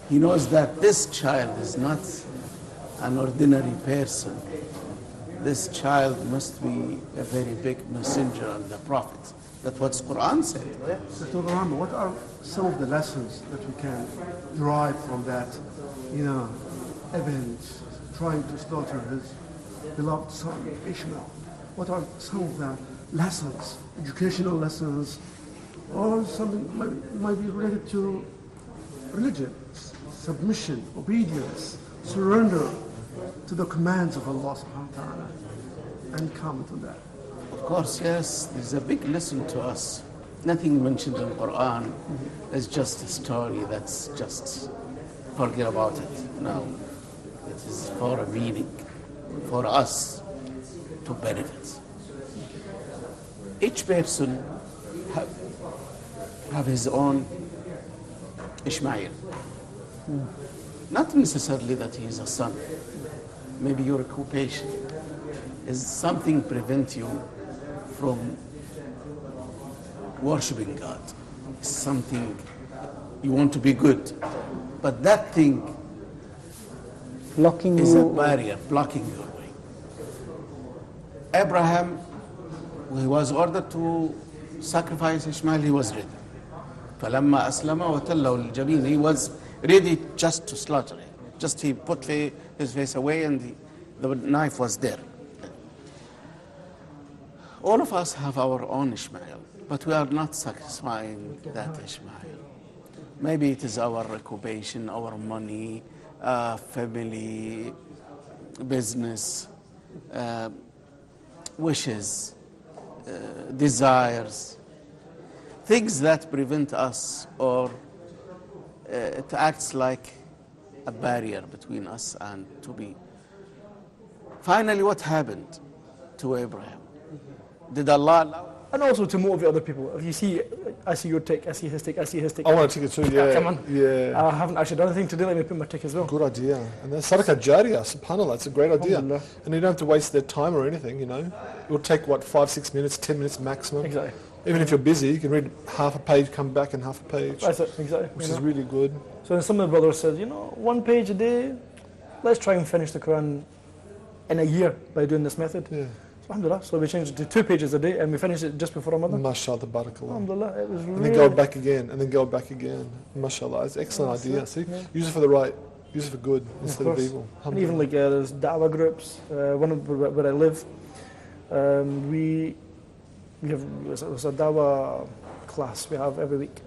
He knows that this child is not an ordinary person. This child must be a very big messenger and a prophet. That's what the Quran said. Dr. Rahman, what are some of the lessons that we can derive from that, event, trying to slaughter his beloved son, Ishmael? What are some of the lessons, educational lessons, or something might be related to religion, submission, obedience, surrender to the commands of Allah subhanahu wa ta'ala? And comment on that. Of course, yes, there's a big lesson to us. Nothing mentioned in the Quran is just a story that's just forget about it. No, it is for a meaning, for us to benefit. Each person have his own Ishmael. Not necessarily that he is a son. Maybe your occupation is something prevent you from worshiping God. It's something you want to be good, but that thing is a barrier blocking your way. Abraham, he was ordered to sacrifice Ishmael, he was ready. فَلَمَّا أَسْلَمَ وَتَلَّهُ لِلْجَبِينِ. He was ready just to slaughter him. Just he put his face away and the knife was there. All of us have our own Ishmael, but we are not satisfying that Ishmael. Maybe it is our occupation, our money, family, business, wishes, desires, things that prevent us, or it acts like a barrier between us and to be. Finally, what happened to Abraham? Did Allah allow? And also to motivate other people. If you see, I see your tick, I see his tick, I see his tick. I want to take it too, yeah. Come on. Yeah. I haven't actually done anything today, let me put my tick as well. Good idea. And then Sadaqah Jariyah, subhanAllah, it's a great idea. And you don't have to waste their time or anything, It will take, 5-6 minutes, 10 minutes maximum. Exactly. Even if you're busy, you can read half a page, come back and half a page. That's it, exactly. Which is really good. So then some of the brothers said, 1 page a day, let's try and finish the Quran in a year by doing this method. Yeah. So alhamdulillah, so we changed it to 2 pages a day and we finished it just before Ramadan. MashaAllah, barakallah. Alhamdulillah, it was and really... then go back again, and then go back again. MashaAllah, it's an excellent idea. See, use it for the right, use it for good instead of evil. And even like there's da'wah groups, where I live, we have it's a da'wah class we have every week,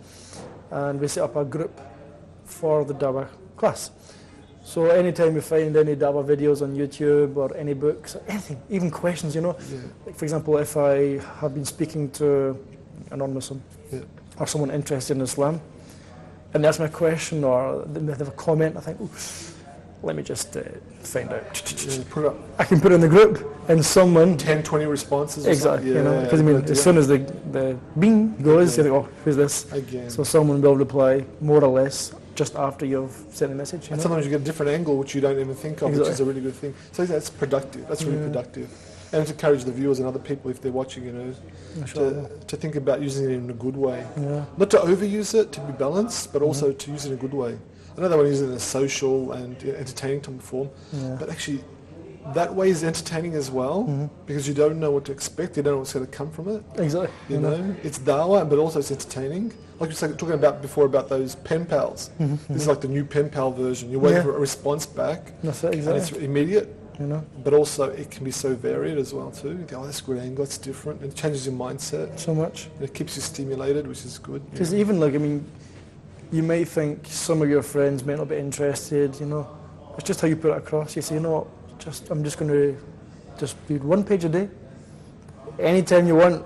and we set up a group for the da'wah class. So anytime you find any da'wah videos on YouTube or any books, anything, even questions, like for example, if I have been speaking to a non-Muslim or someone interested in Islam, and they ask me a question or they have a comment, I think, let me just find out. I can put it in the group, and someone 10-20 responses. Exactly, because as soon as the bing goes, you think, oh, who's this? Again. So someone will reply more or less just after you've sent a message. And sometimes you get a different angle which you don't even think of, which is a really good thing. So that's productive. That's really productive. And to encourage the viewers and other people, if they're watching, to think about using it in a good way. Yeah. Not to overuse it, to be balanced, but also to use it in a good way. I know they want to use it in a social and entertaining type of form, but actually that way is entertaining as well, because you don't know what to expect, you don't know what's going to come from it. Exactly. You know, it's dawah, but also it's entertaining. Like you were talking about before about those pen pals. This is like the new pen pal version. You're waiting for a response back, That's it, exactly. and it's immediate. But also it can be so varied as well too. You go, oh, that's a good angle, that's different. It changes your mindset. So much. And it keeps you stimulated, which is good. Because even like, you may think some of your friends may not be interested, it's just how you put it across. You say, I'm just going to just read one page a day, anytime you want,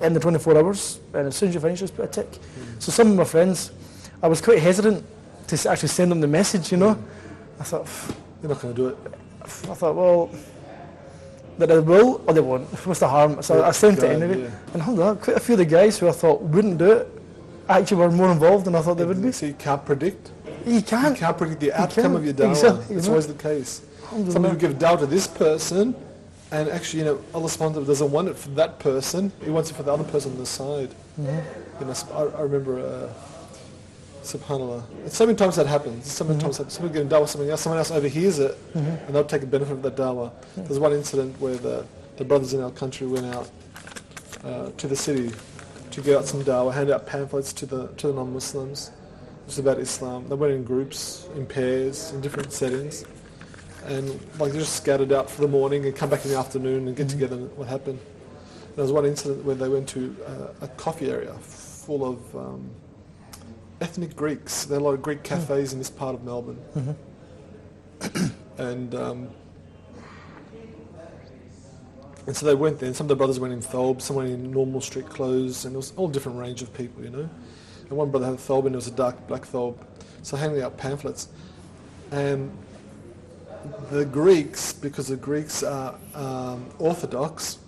in the 24 hours, and as soon as you finish, just put a tick. So some of my friends, I was quite hesitant to actually send them the message, you know. I thought, you're not going to do it. I thought, well, that they will or they won't. What's the harm? So I sent it anyway. Yeah. And alhamdulillah, quite a few of the guys who I thought wouldn't do it actually were more involved than I thought they would be. So you can't predict? You can't. You can't predict the outcome of your dawah. Exactly, It's always the case. Some people give dawah to this person, and actually, Allah subhanahu wa ta'ala doesn't want it for that person. He wants it for the other person on the side. I remember, subhanAllah. So many times that happens. So many times someone giving dawah something else, someone else overhears it, and they'll take a benefit of that dawah. There's one incident where the brothers in our country went out to the city to get out some dawah, hand out pamphlets to the non-Muslims. It was about Islam. They went in groups, in pairs, in different settings, and like they just scattered out for the morning and come back in the afternoon and get together. And what happened? There was one incident where they went to a coffee area full of ethnic Greeks. There are a lot of Greek cafes in this part of Melbourne, and so they went there. And some of the brothers went in thobe, some went in normal street clothes, and it was all different range of people, And one brother had a thobe, and it was a dark black thobe. So handing out pamphlets, and the Greeks, because the Greeks are Orthodox,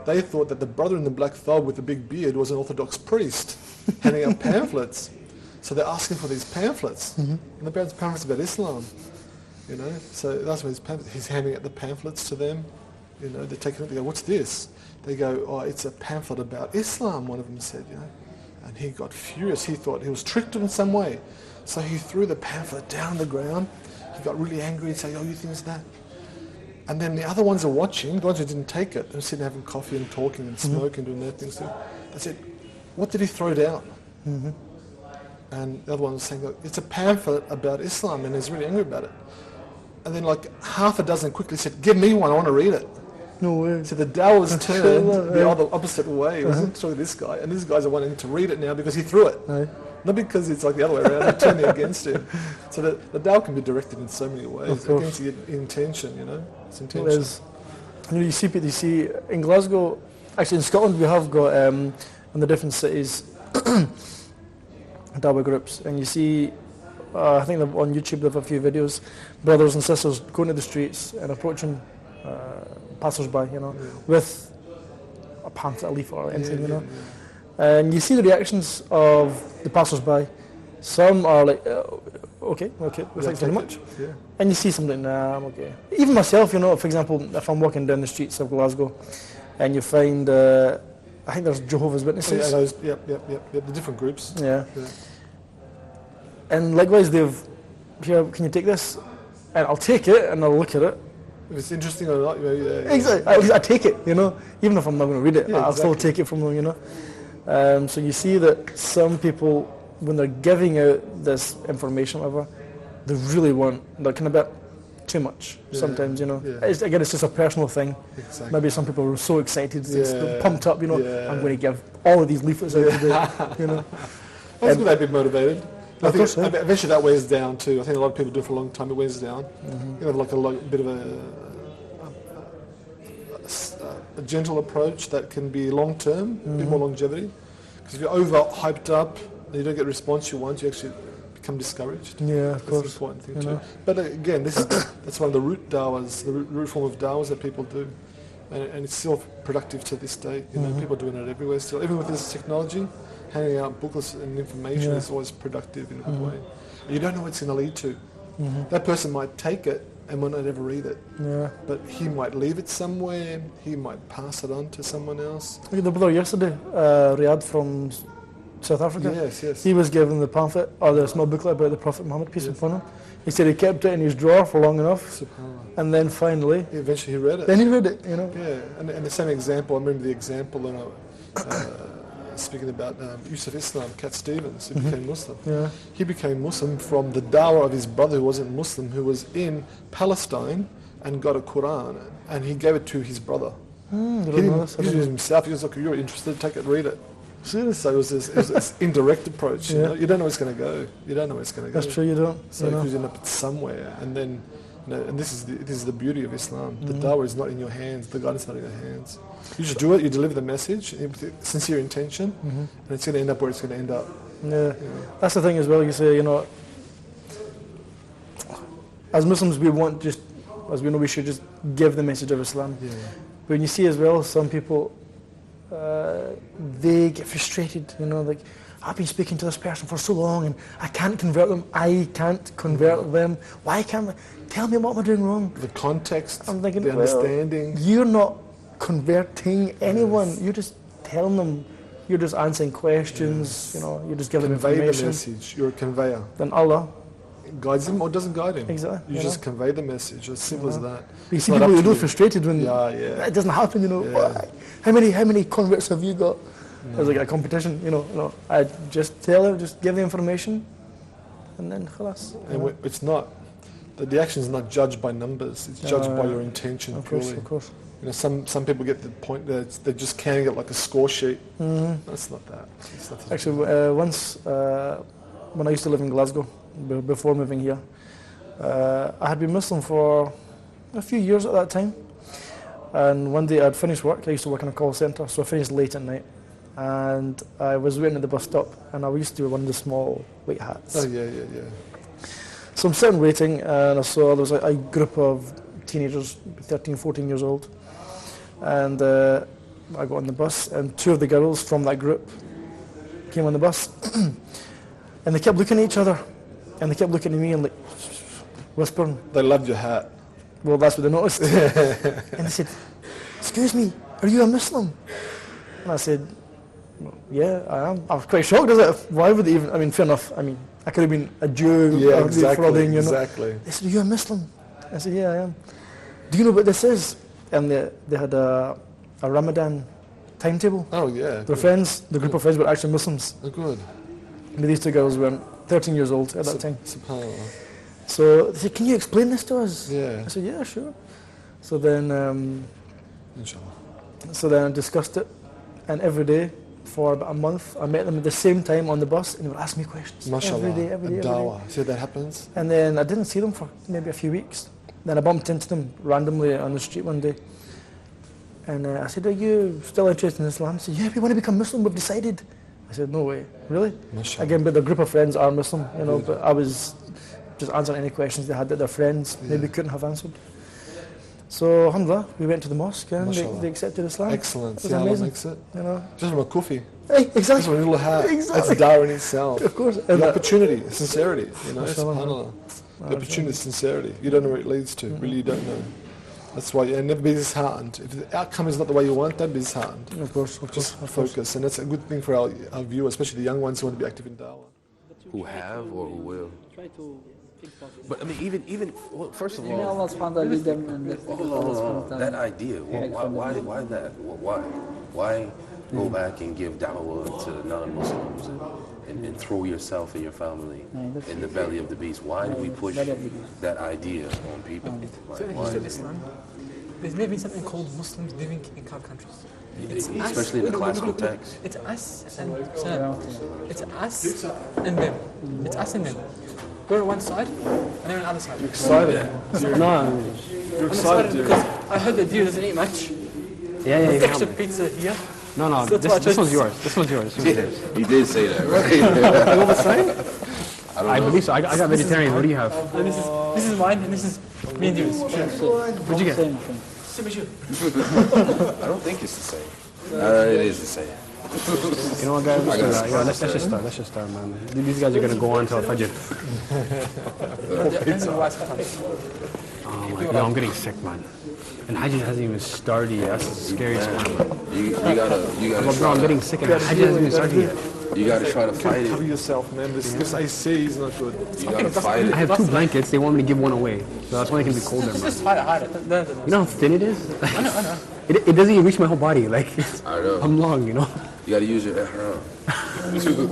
they thought that the brother in the black thobe with the big beard was an Orthodox priest handing out pamphlets. So they're asking for these pamphlets, and the pamphlets about Islam, So that's when he's handing out the pamphlets to them. They're taking it. They go, "What's this?" They go, "Oh, it's a pamphlet about Islam." One of them said, and he got furious. He thought he was tricked in some way, so he threw the pamphlet down on the ground. He got really angry and said, "Oh, you think it's that?" And then the other ones are watching. The ones who didn't take it, they're sitting having coffee and talking and smoking, doing their things too. They said, "What did he throw down?" And the other one was saying, "Look, it's a pamphlet about Islam," and he's really angry about it. And then like half a dozen quickly said, "Give me one, I want to read it." No way. So the dawah was turned the opposite way. It wasn't through this guy. And these guys are wanting to read it now because he threw it. Not because it's like the other way around, they're turning against him. So the dawah can be directed in so many ways against the intention, It's intention. You see in Glasgow, actually in Scotland we have got, in the different cities, dawah groups, and you see, I think on YouTube they have a few videos, brothers and sisters going to the streets and approaching passers-by, with a pamphlet, a leaf or anything, And you see the reactions of the passers-by. Some are like, okay, thanks very much. And you see something, nah, I'm okay. Even myself, for example, if I'm walking down the streets of Glasgow and you find, I think there's Jehovah's Witnesses. The different groups. Yeah. And likewise, here, can you take this? And I'll take it and I'll look at it. If it's interesting or not, Exactly. At least I take it, Even if I'm not going to read it, I'll still take it from them, So you see that some people, when they're giving out this information, whatever, they really want, they're kind of a bit too much sometimes, It's just a personal thing. Exactly. Maybe some people are so excited, they're pumped up, I'm going to give all of these leaflets out today, That's good, they'd be motivated. I think eventually that wears down too. I think a lot of people do it for a long time. It wears down. Like a bit of a gentle approach that can be long term, a bit more longevity. Because if you're over hyped up and you don't get the response you want, you actually become discouraged. Yeah, of course. That's an important thing too. But again, that's one of the root dawahs, the root form of dawahs that people do, and it's still productive to this day. People are doing it everywhere still, even with this technology. Handing out booklets and information is always productive in a good way. You don't know what it's going to lead to. That person might take it and might not ever read it. But he might leave it somewhere. He might pass it on to someone else. Look at the brother yesterday, Riyadh from South Africa. Yes. He was given the pamphlet, or the small booklet about the Prophet Muhammad, peace be upon him. He said he kept it in his drawer for long enough, and then finally... Eventually he read it. Then he read it, Yeah, and the same example, I remember the example speaking about Yusuf Islam, Cat Stevens, who became Muslim. He became Muslim from the dawah of his brother who wasn't Muslim, who was in Palestine and got a Quran, and he gave it to his brother. He didn't use it himself. He was like, "You're interested, take it, read it." So it was this indirect approach. You don't know where it's going to go. You don't know where it's going to go. That's true, you don't. So you end up somewhere, and then And this is the beauty of Islam. The dawah is not in your hands. The guidance is not in your hands. You just do it. You deliver the message with sincere intention, and it's going to end up where it's going to end up. Yeah, that's the thing as well. You say, as Muslims, we want just, as we know, we should just give the message of Islam. Yeah. But when you see as well, some people, they get frustrated. Like, I've been speaking to this person for so long, and I can't convert them. I can't convert them. Why can't I? Tell me what am I doing wrong? The context, I'm thinking, the understanding. You're not converting anyone. Yes. You're just telling them. You're just answering questions. Yes. You're just giving convey information. The message. You're a conveyor. Then Allah guides him or doesn't guide him. Exactly. You just convey the message. As simple as that. You see people who are frustrated when it doesn't happen. Yeah. How many converts have you got? There's like a competition. I just tell them, just give the information, and then khalas. And it's not. The action is not judged by numbers. It's judged by your intention. Of purely. course. Some people get the point that they just can't get like a score sheet. That's not that. Actually, once when I used to live in Glasgow, before moving here, I had been Muslim for a few years at that time. And one day I'd finished work. I used to work in a call centre, so I finished late at night. And I was waiting at the bus stop, and I used to wear one of the small white hats. Oh, yeah. So I'm sitting waiting, and I saw there was a group of teenagers, 13, 14 years old. And I got on the bus, and two of the girls from that group came on the bus. And they kept looking at each other, and they kept looking at me and like whispering. They loved your hat. Well, that's what they noticed. And they said, "Excuse me, are you a Muslim?" And I said, "Yeah, I am." I was quite shocked. Why would they even? I mean, fair enough. I mean, I could have been a Jew. Yeah, exactly. They said, "Are you a Muslim?" I said, "Yeah, I am." "Do you know what this is?" And they had a Ramadan timetable. Oh yeah. Their friends, the group of friends, were actually Muslims. Oh, good. And these two girls were 13 years old at that time. SubhanAllah. So they said, "Can you explain this to us?" Yeah. I said, "Yeah, sure." So then, Inshallah. So then I discussed it, and every day for about a month, I met them at the same time on the bus, and they would ask me questions. MashaAllah. Every day. Dawah. See that happens? And then I didn't see them for maybe a few weeks. Then I bumped into them randomly on the street one day. And I said, "Are you still interested in Islam?" He said, "Yeah, we want to become Muslim, we've decided." I said, "No way, really?" MashaAllah. Again, but the group of friends are Muslim, but I was just answering any questions they had that their friends maybe couldn't have answered. So, alhamdulillah, we went to the mosque and they accepted Islam. Excellent. It was See how amazing. makes it? Just from a kufi. Hey, exactly. Just from a little hat. Exactly. That's dawah in itself. Of course. The opportunity, sincerity, Mashallah. SubhanAllah. The opportunity, sincerity. You don't know where it leads to. Really, you don't know. That's why, never be disheartened. If the outcome is not the way you want, don't be disheartened. Of course. Just focus. And that's a good thing for our viewers, especially the young ones who want to be active in dawah. Who have or who will? Try to think positive. But I mean, even well, first of all, May Allah subhanahu wa ta'ala lead them and that idea. Why that? Why go back and give da'wah to non-Muslims and throw yourself and your family in the belly of the beast? Why do we push that idea on people? Why? Islam, there's never been something called Muslims living in countries. Especially in the classical text. It's us and them. It's us and them. It's us and them. We're on one side and they're on the other side. You're excited. You're excited because I heard the deer doesn't eat much. Yeah. Extra pizza here. No. This one's yours. This one's yours. He did say that, right? You know the same? I believe so. I got vegetarian. What do you have? This is mine and this is me and yours. What'd you get? I don't think it's the same. It is the same. You know what, guys? Let's just start, man. These guys are gonna go on till Fajr. Oh my God, I'm getting sick, man. And Hajj hasn't even started yet. That's the scariest one. You gotta. Bro, I'm getting sick, and Hajj hasn't even started yet. You gotta try to fight Cover it. yourself, man. This AC is not good. You gotta fight it. I have 2 blankets. They want me to give one away, so that's why it can be colder, man. Just hide it. You know how thin it is? I know. It doesn't even reach my whole body. Like, I know. I'm long, you know. You gotta use your ihram. That's a good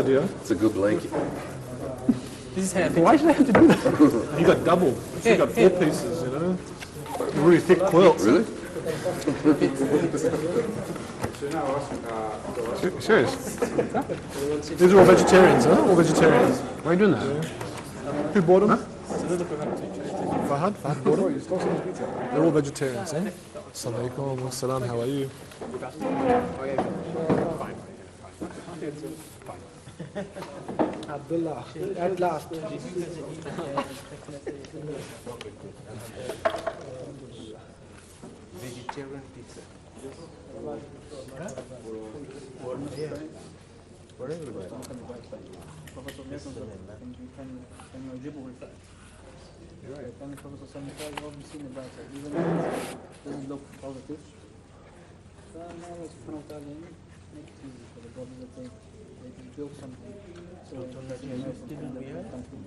idea. It's a good blanket. This is Why should I have to do that? You got double. You got 4 pieces, Really thick quilt. Really? Serious? These are all vegetarians, huh? All vegetarians. Why are you doing that? Who bought them? Huh? Fahad Borden. They're all vegetarians, eh? Assalamu alaikum wa salam, how are you? Abdullah, at last. Vegetarian pizza. كان البروفيسور صلى الله عليه وسلم مسين البعثة إذا doesn't look positive فما الله سبحانه وتعالى make it easy for the brothers that they build something so it's a nice country.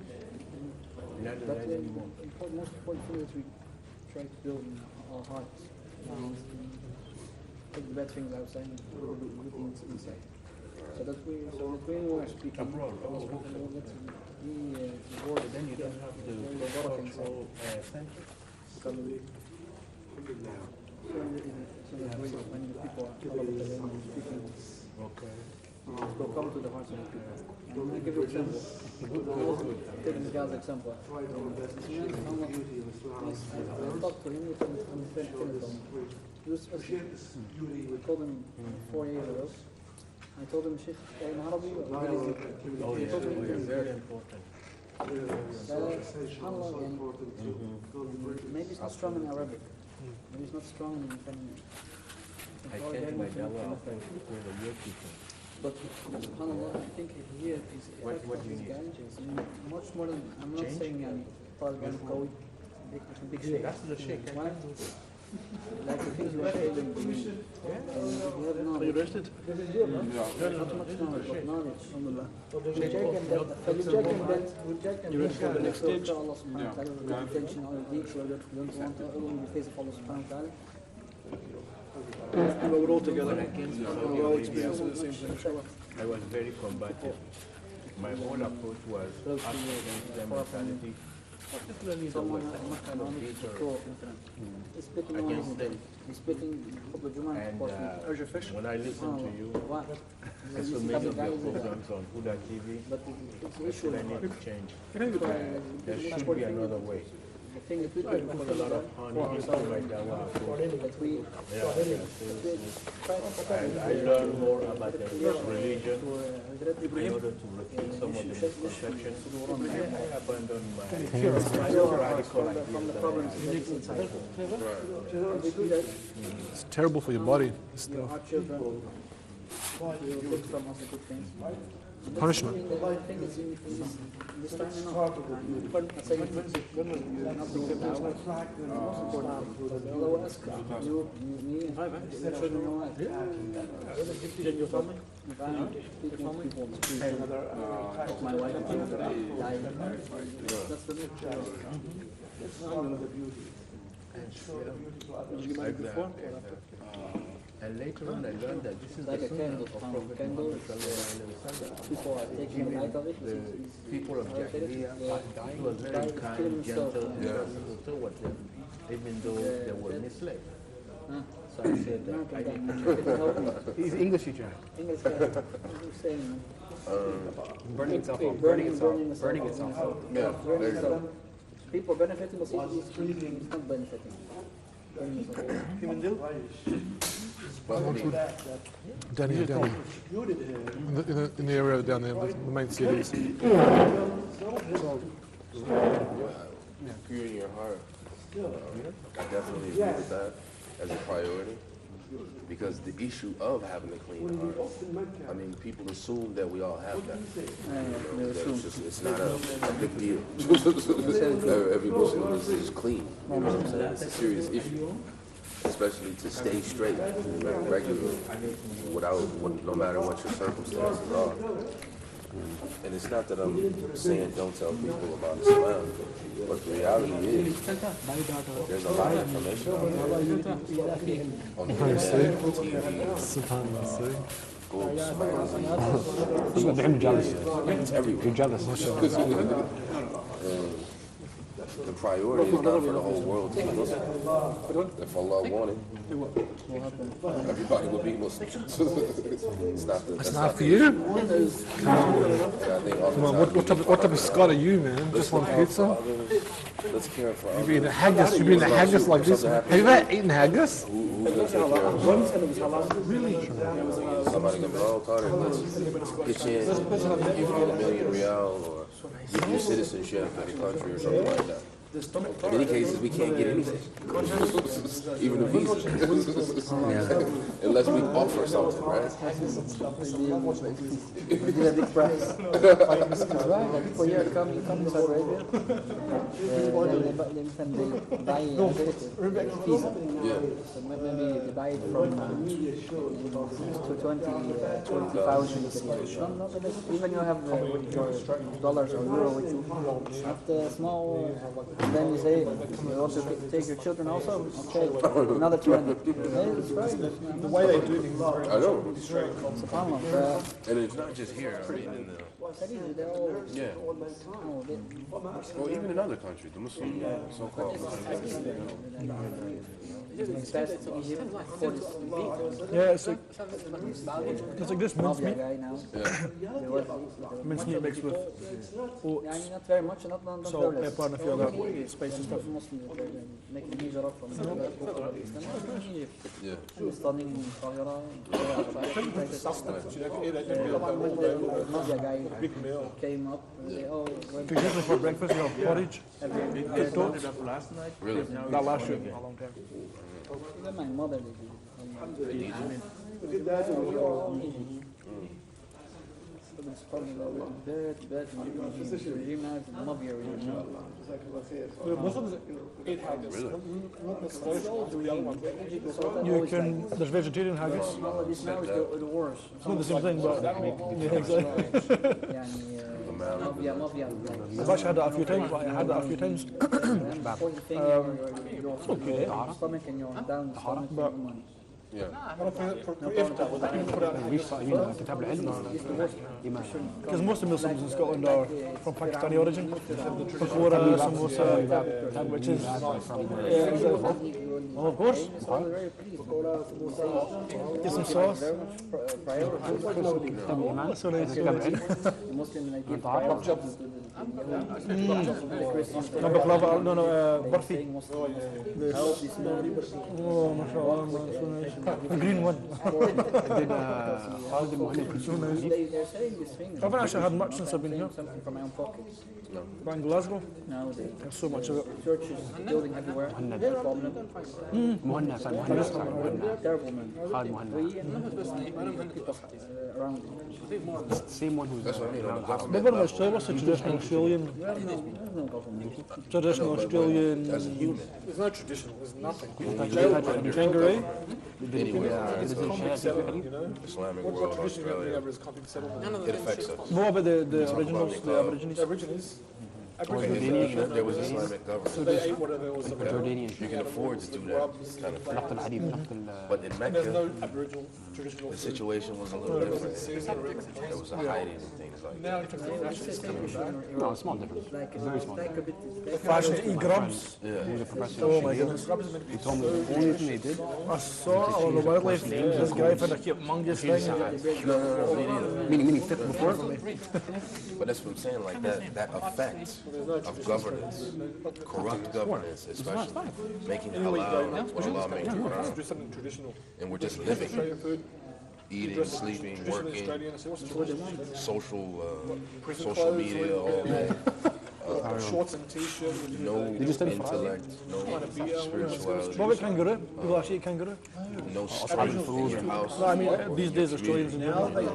But the most important thing that we try to build in our hearts is take the bad things outside and put the good things inside. So that when we are speaking abroad, let's be rewarded. Then you don't have to control center. So that when the people are speaking, will come to the hearts of the people. And I'll give you an example. Take this guy's example. I talked to him on the telephone. He was Muslim. I called him 4 years ago. I told him, Sheikh, in Arabic, oh, yes, very important. Maybe it's not strong in Arabic. Maybe it's not strong in I can't my dawah after the year people. But subhanAllah, I think here is what do you need? Much more than, I'm not saying Taliban go big shake. That's the shake. Like the things you are saying, you have knowledge. Are you rested? Not much knowledge, but knowledge. Alhamdulillah. You ready for the next stage? Allah subhanahu wa ta'ala, with good intention, all the deeds, you don't want to in the face of Allah subhanahu wa ta'ala. We're all together. I was very combative. My whole approach was against their mentality. Particularly the West, against them. And when I listen to you, and so many of your programs on Huda TV, I feel I need to change. There should be another way. I put a lot of honey into my dawah approach. And I learn more about the religion in order to refute some of the misconceptions. I abandon my radical ideas. It's terrible for your body. Stuff. Punishment. This time enough. Allah will ask you, me, and children in your life. Your family? My wife. That's the Did you get before? And later on I learned that this is like the a candle. People are taking the light of it. The people of Jahiliyyah he was very kind, gentle, and merciful towards them, even though they were misled. So I said I need to check. He's English teacher. English guy. Burning itself out. Burning itself out. Yeah, there you go. People benefiting, but it's not benefiting. Down here. In the area down there, the main cities. Pure in your heart. I definitely agree with that as a priority. Because the issue of having a clean heart, I mean, people assume that we all have that. It's not a big deal. Every Muslim is just clean. It's a serious issue. Especially to stay straight regularly, no matter what your circumstances are. And it's not that I'm saying don't tell people about Islam, but the reality is there's a lot of information out there on the internet, TV, books, magazines. It's everywhere. You're jealous. the priority is not for the whole world to be Muslim. If Allah wanted, everybody would be Muslim. It's not the, That's not for you? Come on, what type of Scot are you, man? Just one pizza? Let's care for You be in a haggis, you be in a haggis like this. Have you ever eaten haggis? Who's going to take care of us? Really? Somebody can be, oh, Carter, let's pitch in, give you $1 million or give you citizenship in the country or something like that. In many cases, we can't get anything, even a visa, unless we offer something, right? We did a big price. Right, people here come to Saudi Arabia, then they buy a visa. So maybe they buy it from to 20,000. Even you have your dollars or euro with you, not small. Then you say, you want to take your children also? Okay, another 20. It's right. The way they do things is very I know. It's a problem. And it's not just here. I mean, in the yeah. Well, even in other countries, the Muslim so-called Muslims. Yeah, it's like this mincemeat. Mincemeat mixed with oats, not very much, not salt, pepper, and a few other spicy stuff. Making hijrah from Egypt. Yeah. Studying in Qaahira. Big meal. Came up. For example, for breakfast, you have porridge. Last night. Really? Not last year, a long time. Even my mother did. It's probably bad regime now, it's a mafia regime. Muslims eat haggis. Not necessarily do the other one. You can, there's vegetarian haggis. This now is the worst. It's not the same thing, but yeah, exactly. I've actually had that a few times. I had that a few times. Okay. Stomach and your down stomach. But yeah. Because most of the Muslims in Scotland are from Pakistani origin. Pakora, samosa, which is of course. Get some sauce. So nice. Barfi. Oh, mashallah, so nice. The green one. So nice. I haven't actually had much since I've been here. From my own pockets. But in Glasgow, No, there's so much of it. churches building everywhere. Problem. Terrible man. Around. Same one who's Never in Australia, what's the traditional Australian? Traditional Australian. It's not traditional. It's nothing. Kangaroo? Islamic world, Australia. It affects us. What about the originals, the Aborigines? Aborigines. If there was Islamic So they ate whatever was available. you can afford to do that kind of thing. But in And there's no Mecca, Aboriginal traditional the food. situation was a little different. There was a hiding and things like Now that. it's coming back. No, small difference. Very small. Fashion to eat grubs. Oh my goodness. He told me the only thing they did. I saw on the wildlife, this guy found a humongous thing. Meaning fit before. But that's what I'm saying, like that effect of governance, corrupt governance, especially making halal what Allah made haram. Do something traditional. And we're just Australian living, food. eating, sleeping, Traditional working, Australian. I say, what's traditional? social media all day. Shorts and t-shirts. No intellect, no spirituality. What about kangaroo? People actually eat kangaroo? No street food in your house. No, I mean, these days Australians in general. There's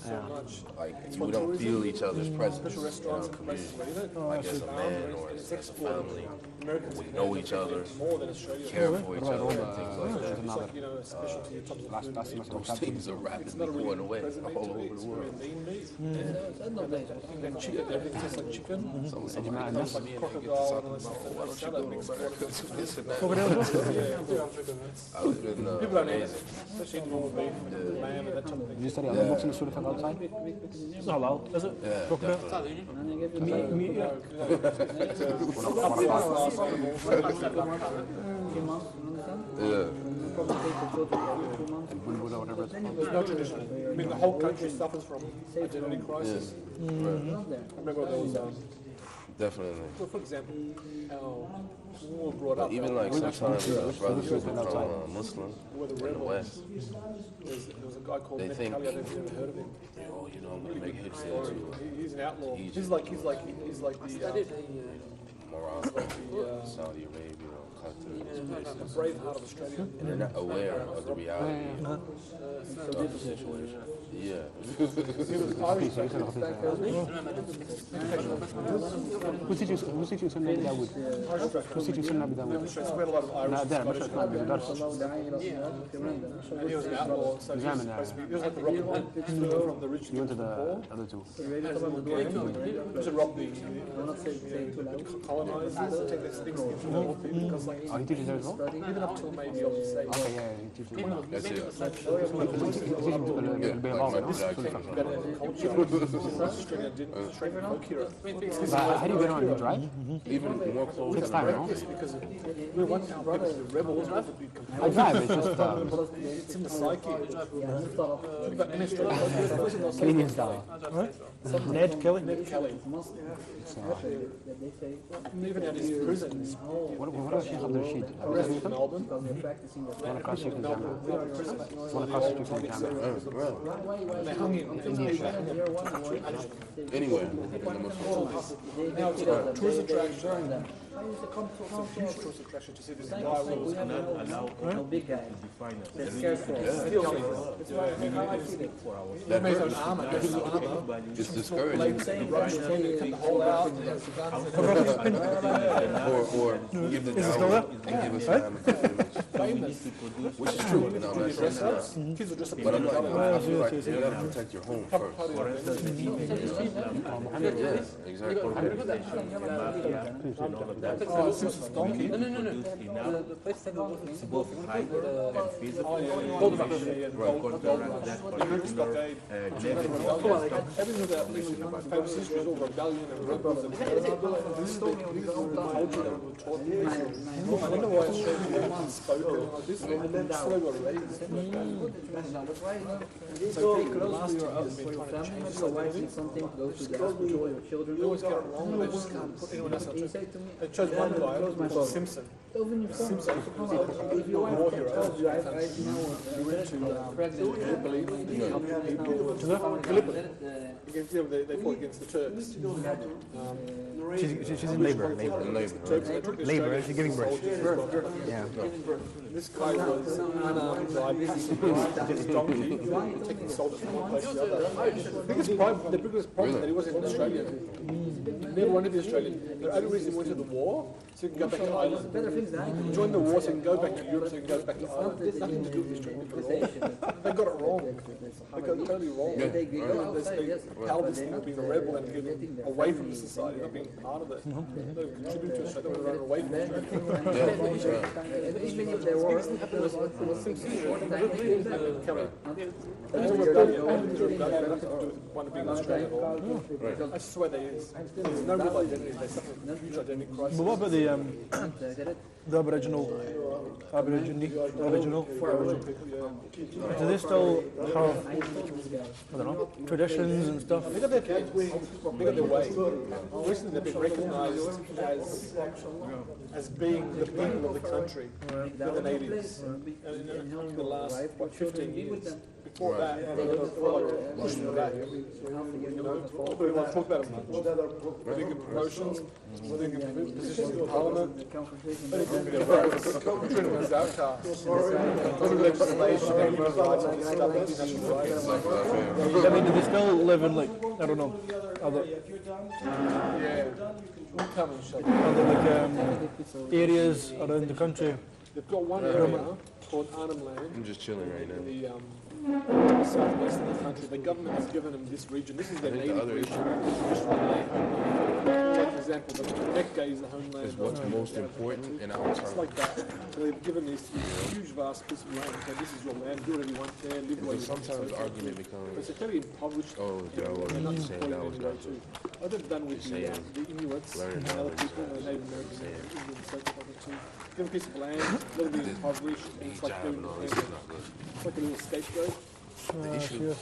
no, like, we don't feel each other's presence in our community. Like as a man or as a family, we know each other, care for each other, and things like that. a specialty in terms of food. Those things are rapidly going away all over the world. And chicken, everything tastes like chicken. جماعة الناس Crocodile and all that stuff. Salad mixed with people don't eat it, especially normal beef, lamb, and that type of thing. Did you study other books in the Surah outside? It's not halal, is it? Yeah, Crocodile? Meat, yeah. There's no tradition. I mean, the whole country suffers from identity crisis. I remember there was, Definitely. well, for example, we were brought up. Even like sometimes brothers who become Muslim in the West, There was a guy called they Ned think, Kelly, I don't know if you've ever heard of him. oh, you know, I'm gonna make Hajj to He's an outlaw. Egypt, He's like the Morocco, Saudi Arabia, Qatar, the brave heart of Australia. and they're not aware of the reality of the situation. Yeah. Who teach you Sunnah Abi Dawud? Who teach you Sunnah Abi Dawud? We had a lot of Irish, لا ده مش Scottish اسمه بدرس. and he was an outlaw, so he was supposed to be, he was like the robbing one, from the rich You to went to the other two. he was to rob the colonizers, take these things from the old people, because like, Oh, he teaches there as well? even up till maybe, I would say, Okay, yeah, he teaches. That's it. البيضاء. better than culture. Australia didn't Australian folk hero. How do you get on? You drive? Even more close Takes than time, America. no? Because we want our brothers, the rebels, I drive, it's just it's in the psyche. But in Australia, Canadian style. Ned Kelly? Ned Kelly. Even at his prison, What about Sheikh Abdul Rashid? arrested in Melbourne. One across Sheikh Jama. One across Sheikh Jama. They hung him. Anyway, Now it's a tourist attraction. It's a huge tourist attraction to see this guy who was big guy. They're scared for us. He made his own armor. His armor. it's discouraging. Cut the hole out. Or give the dawah and give us an image. Which is true, you know, I'm not saying that. Kids were just But I'm like, I feel like you gotta protect your home first. Yes, exactly. Simpsons donkey. No. The place that was both hyper and physical. Everything about famous history is all rebellion and rebels. This is the culture that we were taught. I wonder why Australia wasn't spoken like this. That's the way we're raised. So stay close to your family, maybe your wife needs something, go to the hospital, your children. You always get it wrong, they just can't put anyone else on it. They chose one guy called Simpson. Simpson, If your wife tells you, I know you went to pregnant, you believe me, they fought against the Turks. She's in labor. Labor, she's giving birth. Yeah. This guy was unarmed, driving his donkey, taking soldiers from one place to the other. The biggest problem that he wasn't Australian. He never wanted to be Australian. The only reason he went to the war, so he can go back to Ireland. He joined the war so he can go back to Europe, so he can go back to Ireland. There's nothing to do with the Australian people at all. They got it wrong. They got it totally wrong. They held this thing of being a rebel and getting away from the society, not being part of it. They contributed to Australia, they were away from Australia. even if there were, I swear there is. There's no real identity. They suffer from huge identity crisis. But what about the Aboriginal? Do they still have, I don't know, traditions and stuff? They got their way. Recently they've been recognised as being the people of the country, the natives. And in the last, 15 years, before that, they're pushing it back. We want to talk about it much. They're big in promotions, they're big in positions in parliament. Treated as outcasts. Legislation, human rights, and stuff, international rights. I mean, do they still live in, like, I don't know, other areas around the country? They've got one area called Arnhem Land. I'm just chilling right now. In the southwest of the country. The government has given them this region. This is their native region. Like, for example, the Mecca is the homeland. Is what's most important in our It's time. like that. So they've given this huge, vast piece of land. So this is your land. Do whatever you want there. Live where you want. Sometimes the argument becomes. It's a very impoverished. Oh, that was saying that was not good. What they've done with the Inuits and other people, the Native Americans, saying. Indians, so forth and so on. Give a piece of land, a little bit impoverished, and it's like doing it's like a little scapegoat. The issue is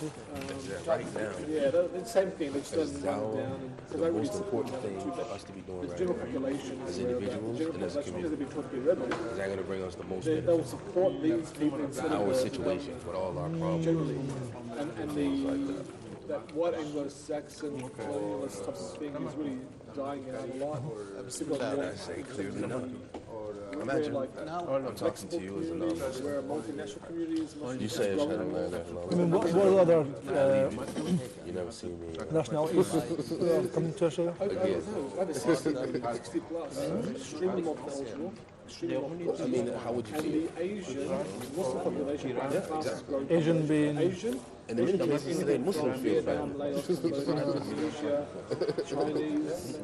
that right now, Yeah, the same thing. They just is don't now run it down. the most important thing for us to be doing The right general now population, as individuals and as a community. they've been taught to be rebels. Is that going to bring us the most They'll benefit? support these people instead of Our the situation with all our problems. generally, and that white Anglo-Saxon colonialist type of thing is really dying out a lot. People are more Imagine, like I'm talking to you as a non-Muslim. where multinational communities. You say it's I mean, what other you never see me. nationalities coming to Australia? Over 60 plus, extremely multicultural. I mean, how would you And feel? the Asian Muslim population, Asian being Asian, And the Middle East, they Muslim feel Vietnam, bad. Laos, Indonesia, Chinese,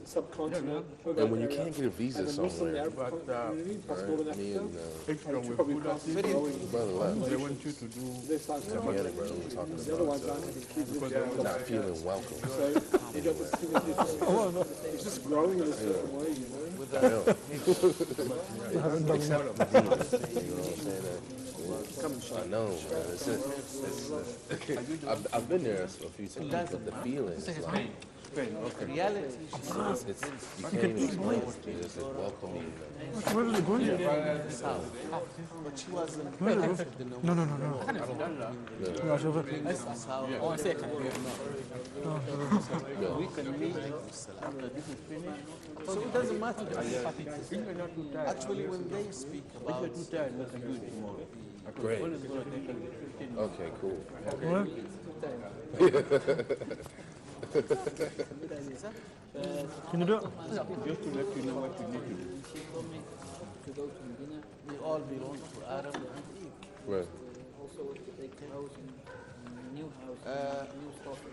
subcontinent. And when you can't get a visa and the Muslim somewhere, Arab community, plus Northern me Africa, and probably fast growing. brother left. They want you to do. They start Every other brother was talking the other ones about aren't having kids. not feeling welcome. So you got this thing, it's just growing in a certain way, you know. I know. Except the demons, you know what I'm saying? I know, man. I've been there a few times, but the feeling is like. Reality. It's you can't even explain it. They just welcome you. where are they going? But she wasn't. No. We can meet after this is finished. So it doesn't matter. Actually, when they speak about Great. Okay, cool. Can you do it? Just to let you know what you need to do. We all belong to Adam and Eve. Right.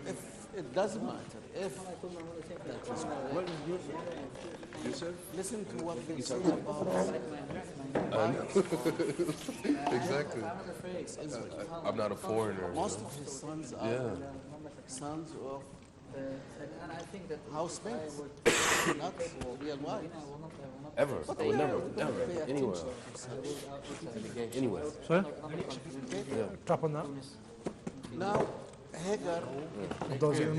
If it doesn't matter, if that is what you said, listen to what they say about Exactly. I'm not a foreigner. most of his sons are sons of housemates, not real wives. Ever. I would never, anywhere. Anywhere. Sorry? Yeah. Tap on that. Now, Hagar Does it